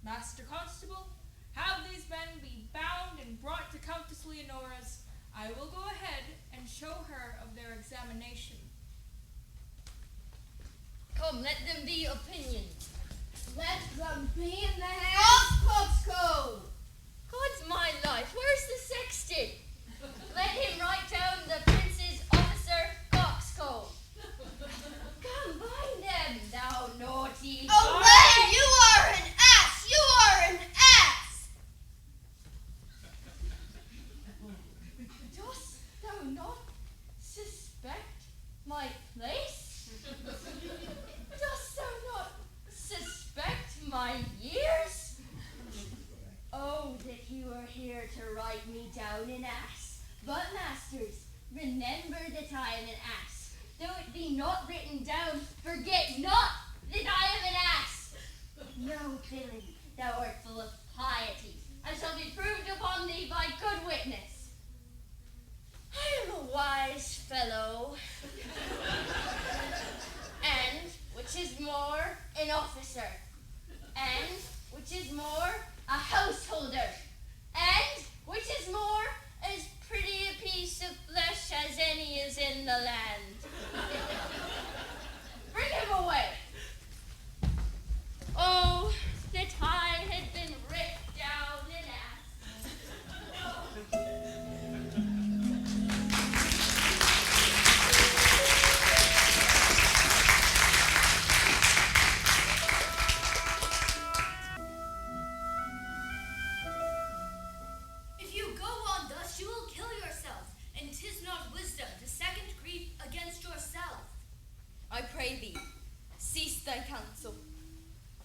Master Constable, have these men be bound and brought to Countess Leonora's. I will go ahead and show her of their examination. Come, let them be opinioned. Let them be in the hands of Coxco. God's my life, where's the sexton? Let him write down the prince's officer Coxco. Come, bind them, thou naughty. Away! You are an ass! You are an ass! Dost thou not suspect my place? Dost thou not suspect my years? Oh, that he were here to write me down an ass. But, masters, remember that I am an ass. Though it be not written down, forget not that I am an ass. No, villain, thou art full of piety, and shall be proved upon thee by good witness. I am a wise fellow, and, which is more, an officer, and, which is more, a householder, and, which is more, as pretty a piece of flesh as any is in the land. Bring him away. Oh, that I had been ripped down an If you go on thus, you will kill yourself, and 'tis not wisdom to second grief against yourself. I pray thee, cease thy counsel,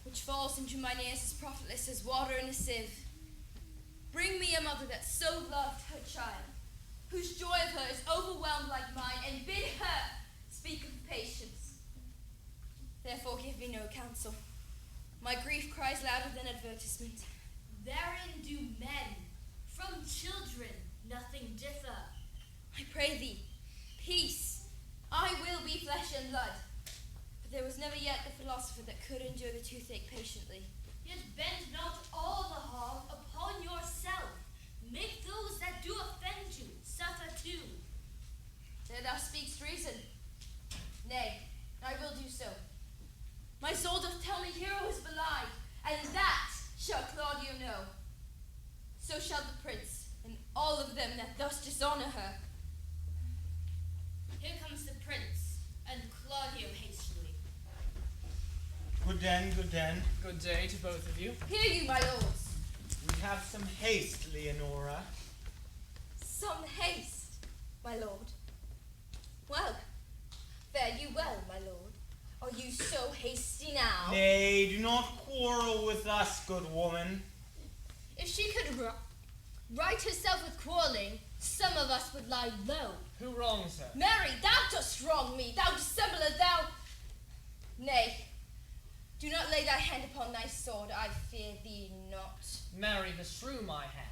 which falls into mine ears as profitless as water in a sieve. Bring me a mother that so loved her child, whose joy of her is overwhelmed like mine, and bid her speak of patience. Therefore give me no counsel. My grief cries louder than advertisement. Therein do men from children nothing differ. I pray thee, peace. I will be flesh and blood. But there was never yet the philosopher that could endure the toothache patiently. Yet bend not all the harm upon yourself. Make those that do offend you suffer too. There thou speakst reason. Nay, I will do so. My soul doth tell me hero is belied, and that shall Claudio know. So shall the prince, and all of them that thus dishonor her. Here comes the prince, and Claudio hastily. Good den, good den. Good day to both of you. Hear you, my lords. We have some haste, Leonora. Some haste, my lord. Well, fare you well, my lord. Are you so hasty now? Nay, do not quarrel with us, good woman. If she could right herself with quarreling, some of us would lie low. Who wrongs her? Mary, thou dost wrong me, thou dissembler, thou... Nay, do not lay thy hand upon thy sword, I fear thee not. Marry, beshrew my hand.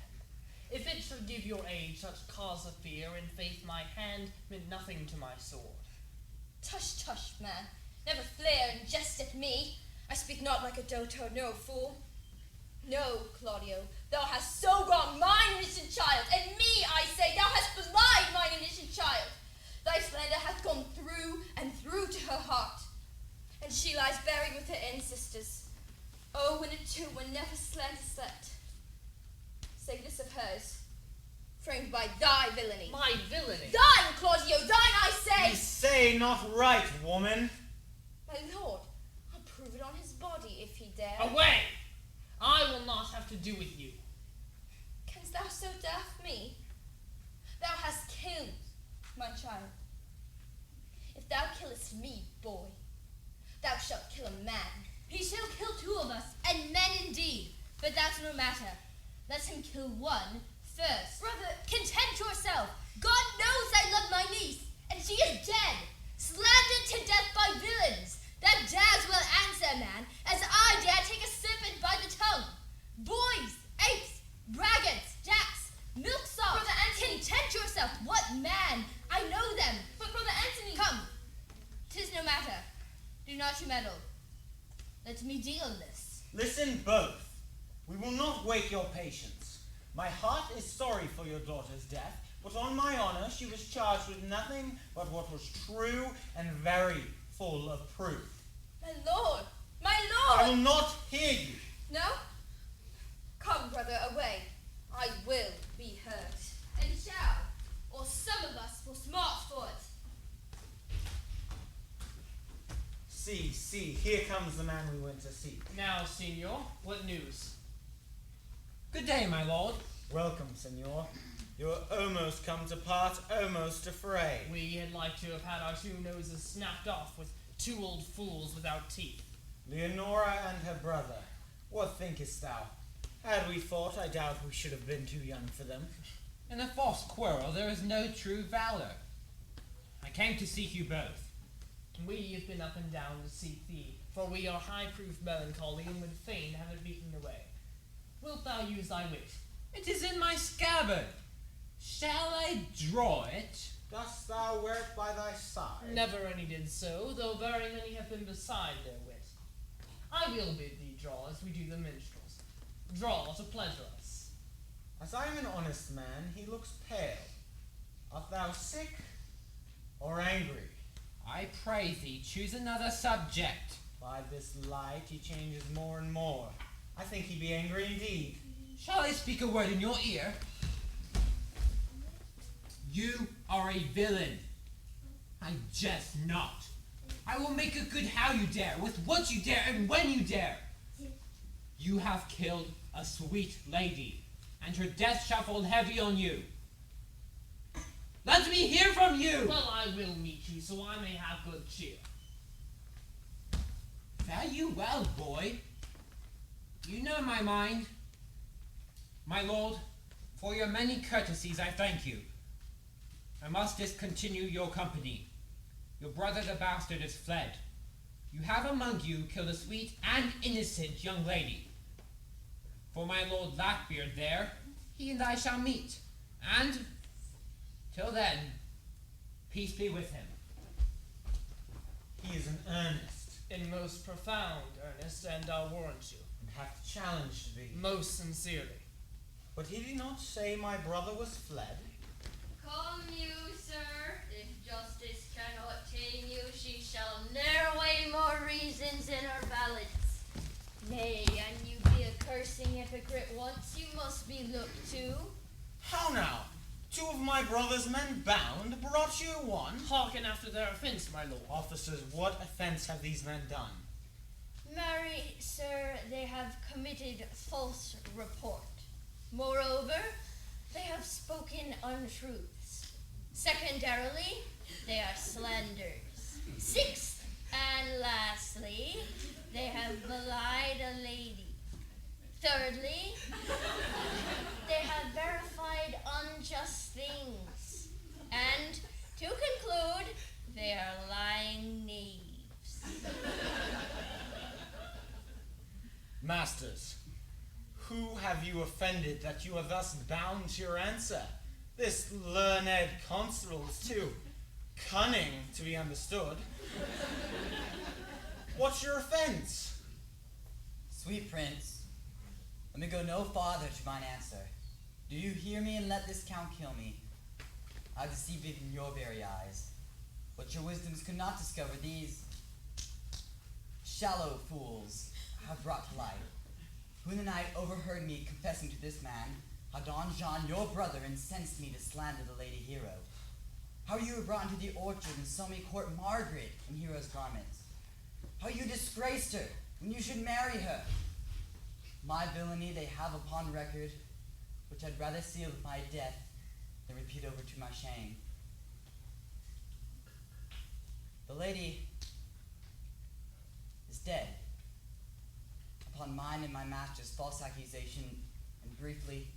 If it should give your age such cause of fear, in faith my hand meant nothing to my sword. Tush, tush, man. Never flare and jest at me. I speak not like a dotard, no, fool. No, Claudio, thou hast so wronged mine innocent child, and me, I say, thou hast belied mine innocent child. Thy slander hath gone through and through to her heart, and she lies buried with her ancestors. Oh, when it too, when never slander slept. Say this of hers, framed by thy villainy. My villainy? Thine, Claudio, thine, I say! Ye say not right, woman. My lord, I'll prove it on his body if he dare. Away! I will not have to do with you. Canst thou so daff me? Thou hast killed my child. If thou killest me, boy, thou shalt kill a man. He shall kill 2 of us, and men indeed. But that's no matter. Let him kill one first. Brother, content yourself. God knows I love my niece, and she is dead, slandered to death by villains. That dares well answer, man, as I dare take a serpent by the tongue. Boys, apes, braggarts, jacks, milksops. Brother Anthony. Content yourself. What man? I know them. But Brother Anthony. Come. 'Tis no matter. Do not you meddle. Let me deal in this. Listen both. We will not wake your patience. My heart is sorry for your daughter's death, but on my honor she was charged with nothing but what was true and very full of proof. My lord! My I lord! will not hear you. No? Come, brother, away. I will be hurt. And shall, or some of us will smart for it. See, here comes the man we went to seek. Now, Signor, what news? Good day, my lord. Welcome, senor. You're almost come to part, almost to fray. We had like to have had our 2 noses snapped off with 2 old fools without teeth. Leonora and her brother, what thinkest thou? Had we fought, I doubt we should have been too young for them. In a false quarrel there is no true valor. I came to seek you both. We have been up and down to seek thee, for we are high-proof melancholy and would fain have it beaten away. Wilt thou use thy wit? It is in my scabbard. Shall I draw it? Dost thou wear it by thy side? Never any did so, though very many have been beside their wit. I will bid thee draw as we do the minstrels. Draw to pleasure us. As I am an honest man, he looks pale. Art thou sick or angry? I pray thee, choose another subject. By this light he changes more and more. I think he be angry indeed. Shall I speak a word in your ear? You are a villain. I jest not. I will make a good how you dare, with what you dare, and when you dare. You have killed a sweet lady, and her death shall fall heavy on you. Let me hear from you! Well, I will meet you, so I may have good cheer. Fare you well, boy. You know my mind. My lord, for your many courtesies I thank you. I must discontinue your company. Your brother the bastard is fled. You have among you killed a sweet and innocent young lady. For my lord Blackbeard there, he and I shall meet, and till then, peace be with him. He is in earnest, In most profound earnest, and I'll warrant you. and hath challenged thee. Most sincerely. But he did not say my brother was fled. Come you, sir. If justice cannot tame you, she shall ne'er weigh more reasons in her balance. Nay, and you be a cursing hypocrite once, you must be looked to. How now? 2 of my brother's men bound brought you one? Hearken after their offence, my lord. Officers, what offense have these men done? Marry, sir, they have committed false report. Moreover, they have spoken untruths. Secondarily, they are slanders. 6th, and lastly, they have belied a lady. Thirdly, they have verified unjust things. And to conclude, they are lying knaves. Masters, who have you offended that you are thus bound to your answer? This learned constable is too cunning to be understood. What's your offense? Sweet prince, let me go no farther to mine answer. Do you hear me, and let this count kill me? I deceived it in your very eyes. What your wisdoms could not discover, these shallow fools have brought to light, who in the night overheard me confessing to this man how Don John, your brother, incensed me to slander the lady Hero. How you were brought into the orchard and saw me court Margaret in Hero's garments. How you disgraced her when you should marry her. My villainy they have upon record, which I'd rather seal with my death than repeat over to my shame. The lady is dead upon mine and my master's false accusation, and briefly,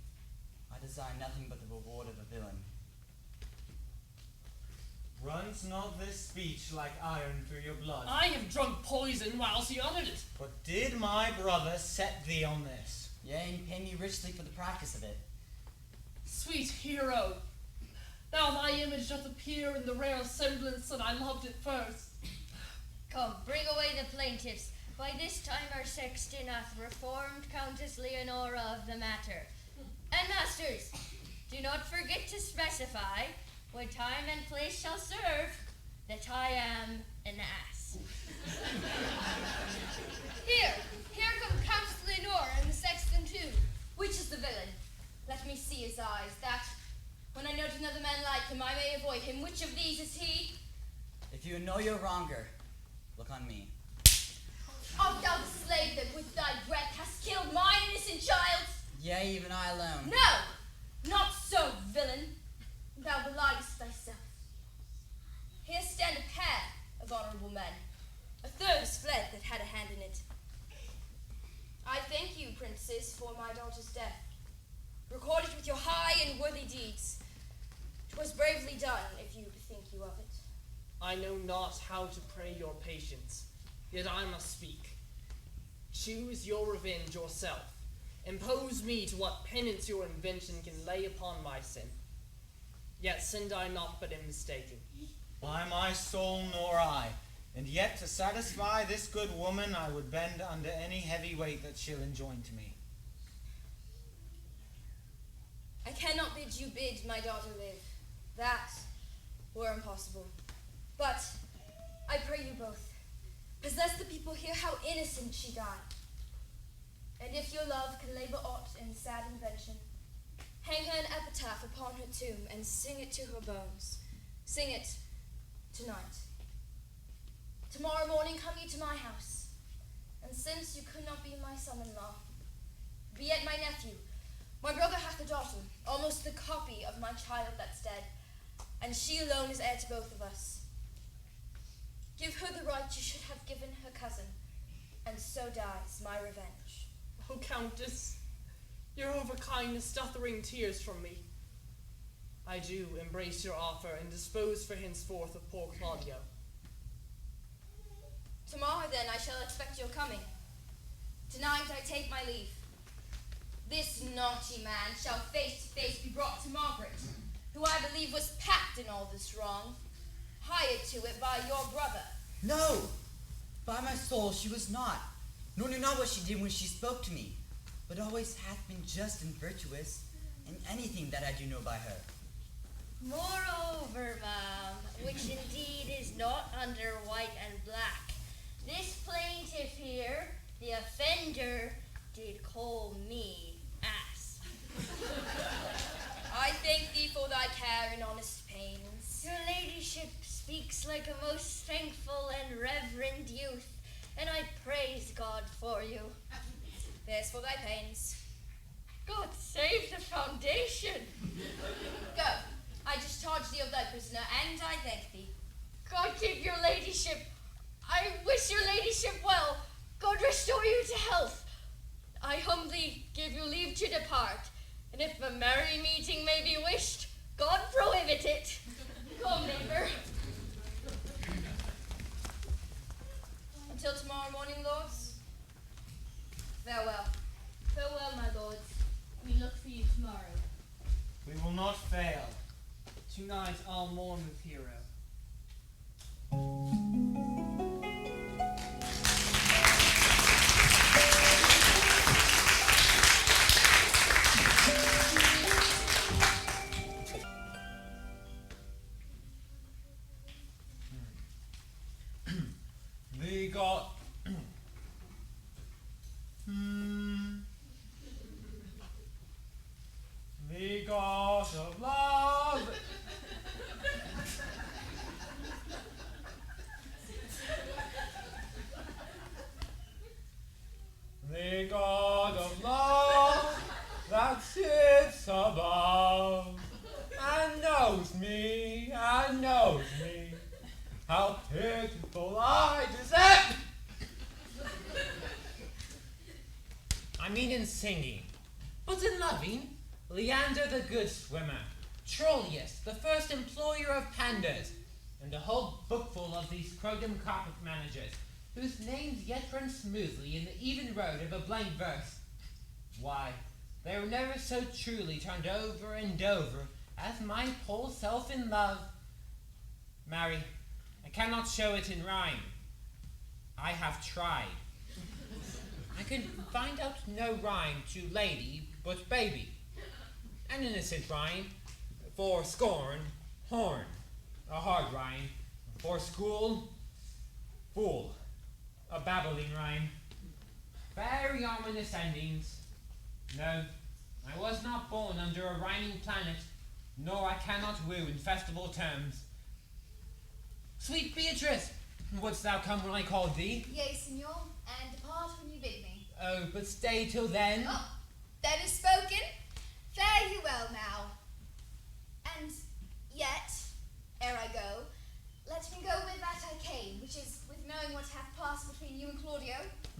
I desire nothing but the reward of a villain. Runs not this speech like iron through your blood? I have drunk poison whilst he uttered it. But did my brother set thee on this? Yea, and pay me richly for the practice of it. Sweet Hero, now thy image doth appear in the rare semblance that I loved at first. Come, bring away the plaintiffs. By this time our sexton hath reformed Countess Leonora of the matter. And masters, do not forget to specify, when time and place shall serve, that I am an ass. Here come Countess Leonora and the sexton too. Which is the villain? Let me see his eyes, that, when I note another man like him, I may avoid him. Which of these is he? If you know your wronger, look on me. Art thou the slave that with thy breath hast killed my innocent child? Yea, even I alone. No, not so, villain. Thou beliest thyself. Here stand a pair of honorable men. A third has fled that had a hand in it. I thank you, princes, for my daughter's death. Record it with your high and worthy deeds. 'Twas bravely done, if you bethink you of it. I know not how to pray your patience, yet I must speak. Choose your revenge yourself. Impose me to what penance your invention can lay upon my sin. Yet sinned I not, but am mistaken. By my soul, nor I. And yet to satisfy this good woman, I would bend under any heavy weight that she'll enjoin to me. I cannot bid you bid my daughter live. That were impossible. But I pray you both, possess the people here how innocent she died. And if your love can labor aught in sad invention, hang her an epitaph upon her tomb and sing it to her bones. Sing it tonight. Tomorrow morning come you to my house, and since you could not be my son-in-law, be yet my nephew. My brother hath a daughter, almost the copy of my child that's dead, and she alone is heir to both of us. Give her the right you should have given her cousin, and so dies my revenge. O Countess, your overkindness doth wring tears from me. I do embrace your offer and dispose for henceforth of poor Claudio. Tomorrow, then, I shall expect your coming. Tonight I take my leave. This naughty man shall face to face be brought to Margaret, who I believe was packed in all this wrong, hired to it by your brother. No! By my soul, she was not, nor knew not what she did when she spoke to me, but always hath been just and virtuous in anything that I do know by her. Moreover, ma'am, which indeed is not under white and black, this plaintiff here, the offender, did call me ass. I thank thee for thy care and honest pains. Your ladyship speaks like a most thankful and reverend youth, and I praise God for you. There's for thy pains. God save the foundation. Go. I discharge thee of thy prisoner, and I thank thee. God give your ladyship. I wish your ladyship well. God restore you to health. I humbly give you leave to depart, and if a merry meeting may be wished, God prohibit it. Come, neighbor. Until tomorrow morning, lords. Farewell. Farewell, my lords. We look for you tomorrow. We will not fail. Tonight I'll mourn with Hero. got... The God of love. The God of love that sits above and knows me, how pitiful I deserve. I mean in singing, but in loving, Leander the good swimmer, Troilus, the first employer of pandas, and a whole bookful of these Crogam carpet managers, whose names yet run smoothly in the even road of a blank verse. Why, they were never so truly turned over and over as my poor self in love. Marry, I cannot show it in rhyme. I have tried. I can find out no rhyme to lady but baby. An innocent rhyme for scorn, horn. A hard rhyme for school, fool. A babbling rhyme. Very ominous endings. No, I was not born under a rhyming planet, nor I cannot woo in festival terms. Sweet Beatrice, wouldst thou come when I called thee? Yea, signor, and depart when you bid me. Oh, but stay till then. Oh, then is spoken. Fare you well now. And yet, ere I go, let me go with that I came, which is with knowing what hath passed between you and Claudio.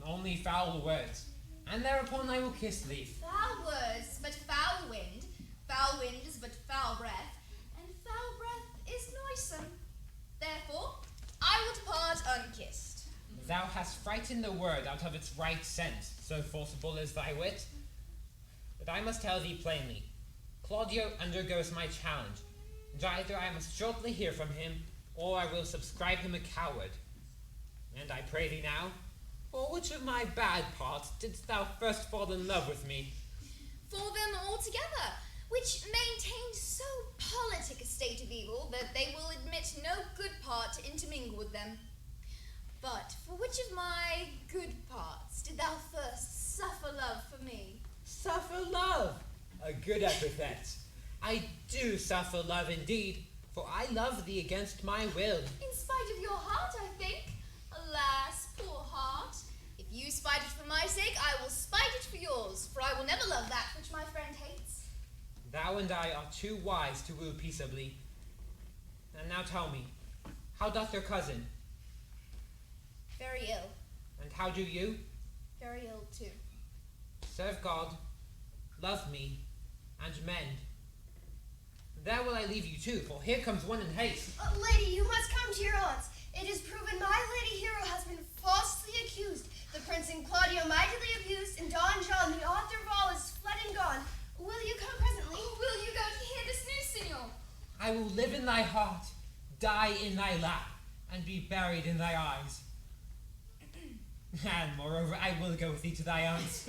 Only foul words, and thereupon I will kiss thee. Foul words, but foul wind. Foul wind is but foul breath, and foul breath is noisome. Therefore, I will depart unkissed. Thou hast frightened the word out of its right sense, so forcible is thy wit. But I must tell thee plainly, Claudio undergoes my challenge, and either I must shortly hear from him, or I will subscribe him a coward. And I pray thee now, for which of my bad parts didst thou first fall in love with me? For them altogether, which maintain so politic a state of evil that they will admit no good part to intermingle with them. But for which of my good parts did thou first suffer love for me? Suffer love? A good epithet. I do suffer love indeed, for I love thee against my will. In spite of your heart, I think. Alas, poor heart. If you spite it for my sake, I will spite it for yours, for I will never love that which my friend hates. Thou and I are too wise to woo peaceably. And now tell me, how doth your cousin? Very ill. And how do you? Very ill, too. Serve God, love me, and mend. There will I leave you too, for here comes one in haste. Lady, you must come to your aunts. It is proven my lady hero has been falsely accused. The prince and Claudio mightily abused, and Don John, the author of all, is fled and gone. Will you come presently? Oh, will you go to hear this news, signor? I will live in thy heart, die in thy lap, and be buried in thy eyes. And moreover, I will go with thee to thy aunts.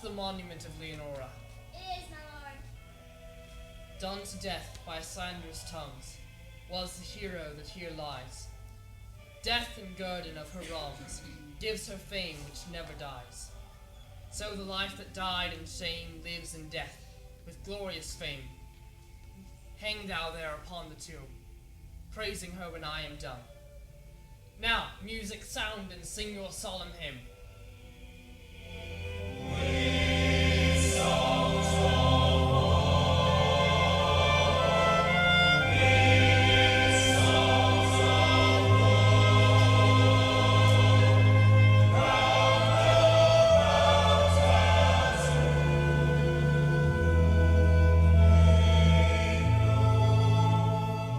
the monument of Leonora? It is, my lord. Done to death by slanderous tongues, was the hero that here lies. Death and guerdon of her wrongs gives her fame which never dies. So the life that died in shame lives in death, with glorious fame. Hang thou there upon the tomb, praising her when I am done. Now, music sound and sing your solemn hymn.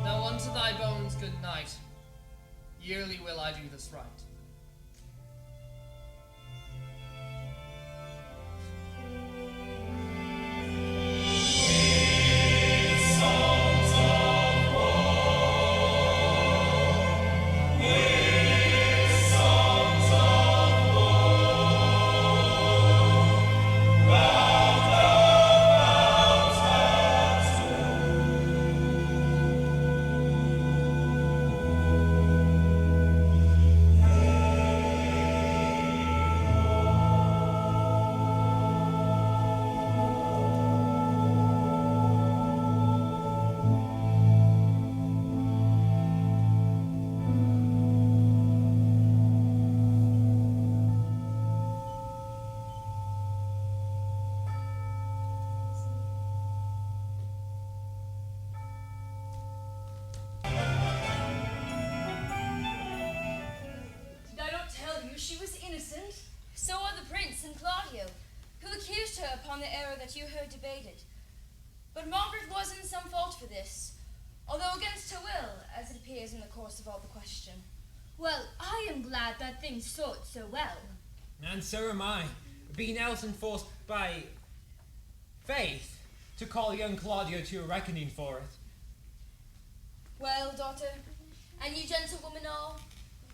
Now unto thy bones good night. Yearly will I do this right. Did I not tell you she was innocent? So are the prince and Claudio, who accused her upon the error that you heard debated. But Margaret was in some fault for this, although against her will, as it appears in the course of all the question. Well, I am glad that things sort so well. And so am I, being else enforced by faith to call young Claudio to a reckoning for it. Well, daughter, and you gentlewomen all,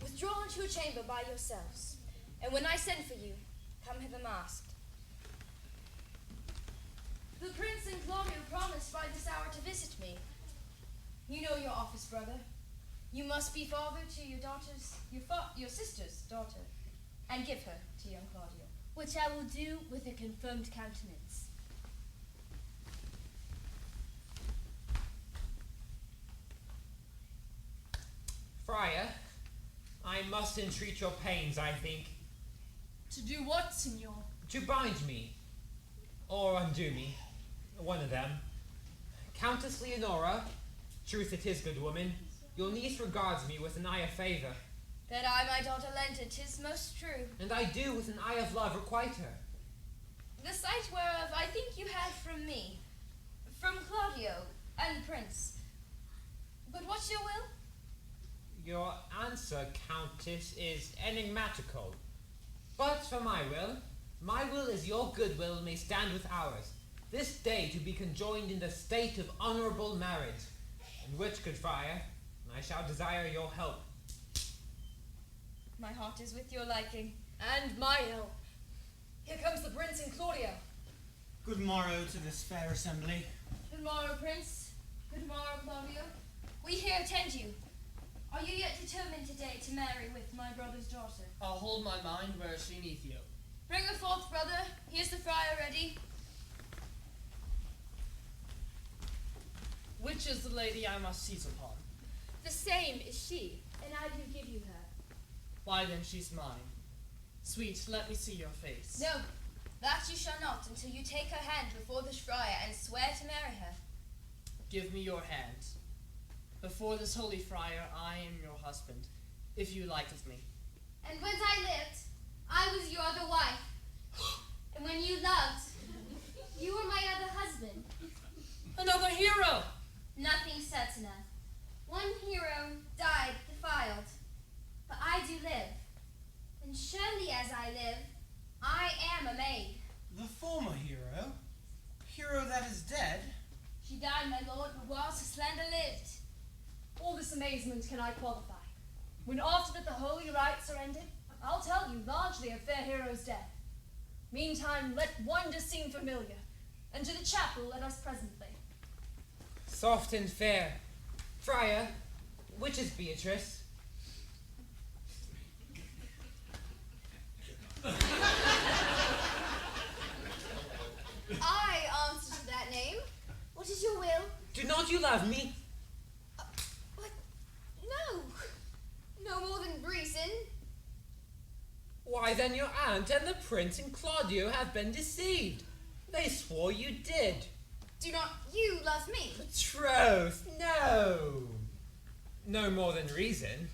withdraw into a chamber by yourselves, and when I send for you, come hither masked. The prince and Claudio promised by this hour to visit me. You know your office, brother. You must be father to your daughter's, your sister's daughter, and give her to young Claudio. Which I will do with a confirmed countenance. Friar, I must entreat your pains, I think, To do what, signor? to bind me, or undo me, one of them. Countess Leonora, truth it is, good woman, your niece regards me with an eye of favour, That I, my daughter, lent it, 'tis most true. and I do with an eye of love requite her. The sight whereof I think you had from me, from Claudio and Prince. But what's your will? Your answer, Countess, is enigmatical. But for my will is your goodwill may stand with ours, this day to be conjoined in the state of honourable marriage, in which, good friar, I shall desire your help. My heart is with your liking. And my help. Here comes the prince and Claudio. Good morrow to this fair assembly. Good morrow, Prince. Good morrow, Claudio. We here attend you. Are you yet determined today to marry with my brother's daughter? I'll hold my mind where she neath you. Bring her forth, brother. Here's the friar ready. Which is the lady I must seize upon? The same is she, and I do give you her. Why then she's mine. Sweet, let me see your face. No, that you shall not until you take her hand before this friar and swear to marry her. Give me your hand. Before this holy friar, I am your husband, if you like of me. And when I lived, I was your other wife. And when you loved, you were my other husband. Another hero! Nothing certain. One hero died defiled, but I do live. And surely as I live, I am a maid. The former hero? Hero that is dead? She died, my lord, but whilst her slender lived. All this amazement can I qualify. When after that the holy rites are ended, I'll tell you largely of fair hero's death. Meantime, let wonder seem familiar, and to the chapel let us presently. Soft and fair. Friar, which is Beatrice? I answer to that name. What is your will? Do not you love me? What? No. No more than reason. Why then your aunt and the prince and Claudio have been deceived. They swore you did. Do not you love me? Troth, no. No more than reason.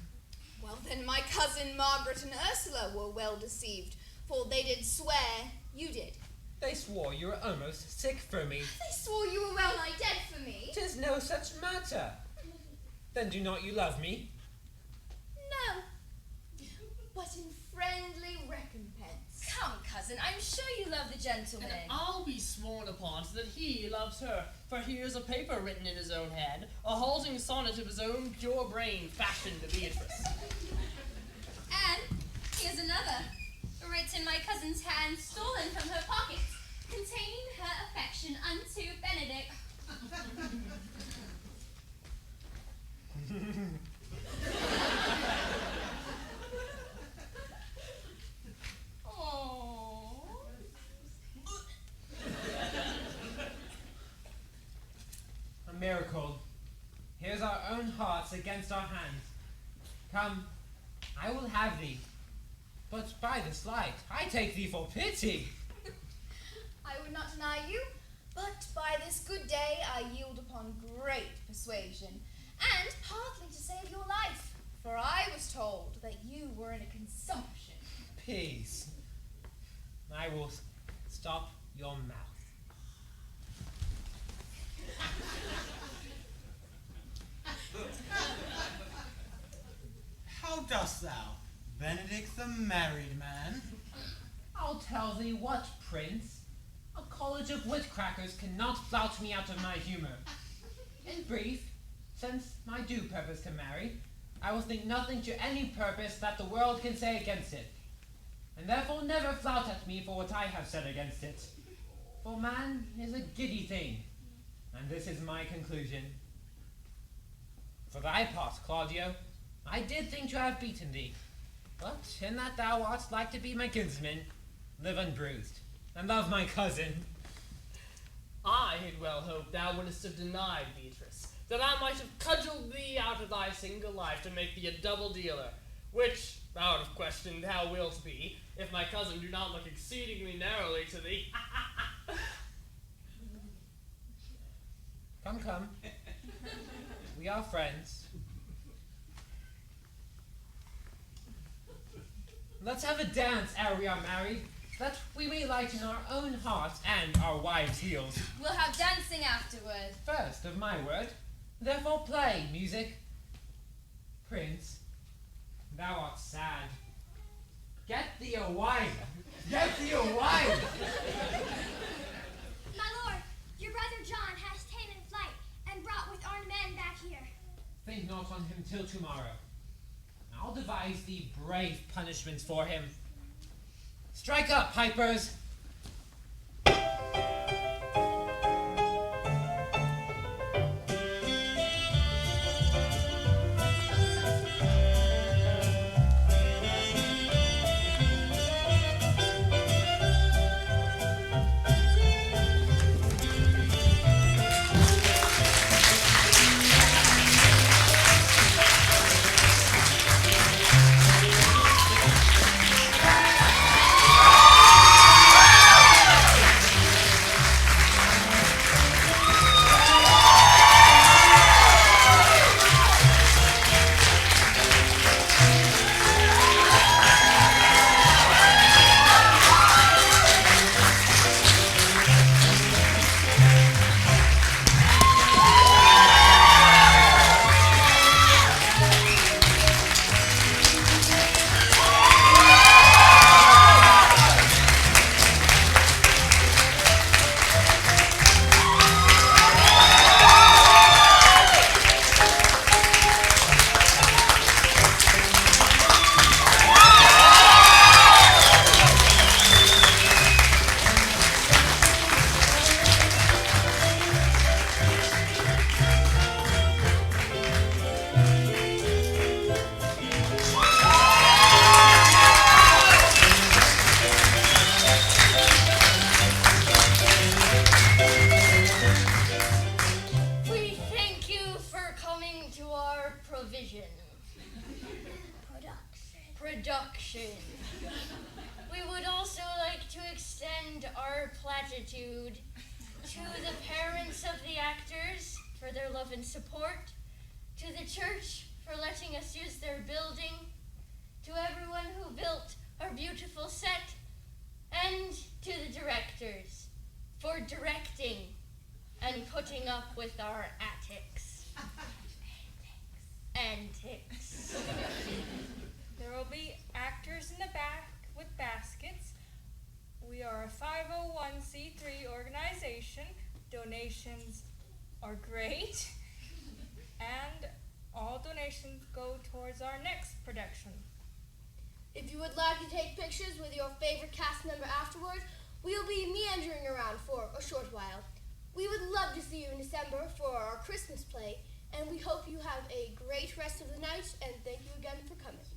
Well, then my cousin Margaret and Ursula were well deceived, for they did swear you did. They swore you were almost sick for me. They swore you were well nigh dead for me. 'Tis no such matter. Then do not you love me? No, but in friendly recompense. Come, cousin, I'm sure you love the gentleman. And I'll be sworn upon so that he loves her, for here's a paper written in his own hand, a halting sonnet of his own pure brain fashioned to Beatrice. And here's another, written my cousin's hand, stolen from her pockets, containing her affection unto Benedict. A miracle. Here's our own hearts against our hands. Come, I will have thee. But by this light, I take thee for pity. I would not deny you, but by this good day I yield upon great persuasion, and partly to save your life, for I was told that you were in a consumption. Peace. I will stop your mouth. How dost thou, Benedict the married man? I'll tell thee what, Prince. A college of witcrackers cannot flout me out of my humor. In brief, since I do purpose to marry, I will think nothing to any purpose that the world can say against it, and therefore never flout at me for what I have said against it. For man is a giddy thing, and this is my conclusion. For thy part, Claudio, I did think to have beaten thee, but in that thou art like to be my kinsman, live unbruised, and love my cousin. I had well hoped thou wouldst have denied Beatrice, that I might have cudgelled thee out of thy single life to make thee a double dealer, which, out of question, thou wilt be, if my cousin do not look exceedingly narrowly to thee. Come, come. We are friends. Let's have a dance ere we are married, that we may lighten our own hearts and our wives' heels. We'll have dancing afterward. First of my word, therefore play, music. Prince, thou art sad. Get thee a wine. Get thee a wine. My lord, your brother John has taken flight and brought with armed men back here. Think not on him till tomorrow. I'll devise thee brave punishments for him. Strike up, pipers! introduction. We would also like to extend our platitude to the parents of the actors for their love and support, to the church for letting us use their building, to everyone who built our beautiful set, and to the directors for directing and putting up with our antics. There will be actors in the back with baskets. We are a 501c3 organization. Donations are great. And all donations go towards our next production. If you would like to take pictures with your favorite cast member afterward, we'll be meandering around for a short while. We would love to see you in December for our Christmas play, and we hope you have a great rest of the night, and thank you again for coming.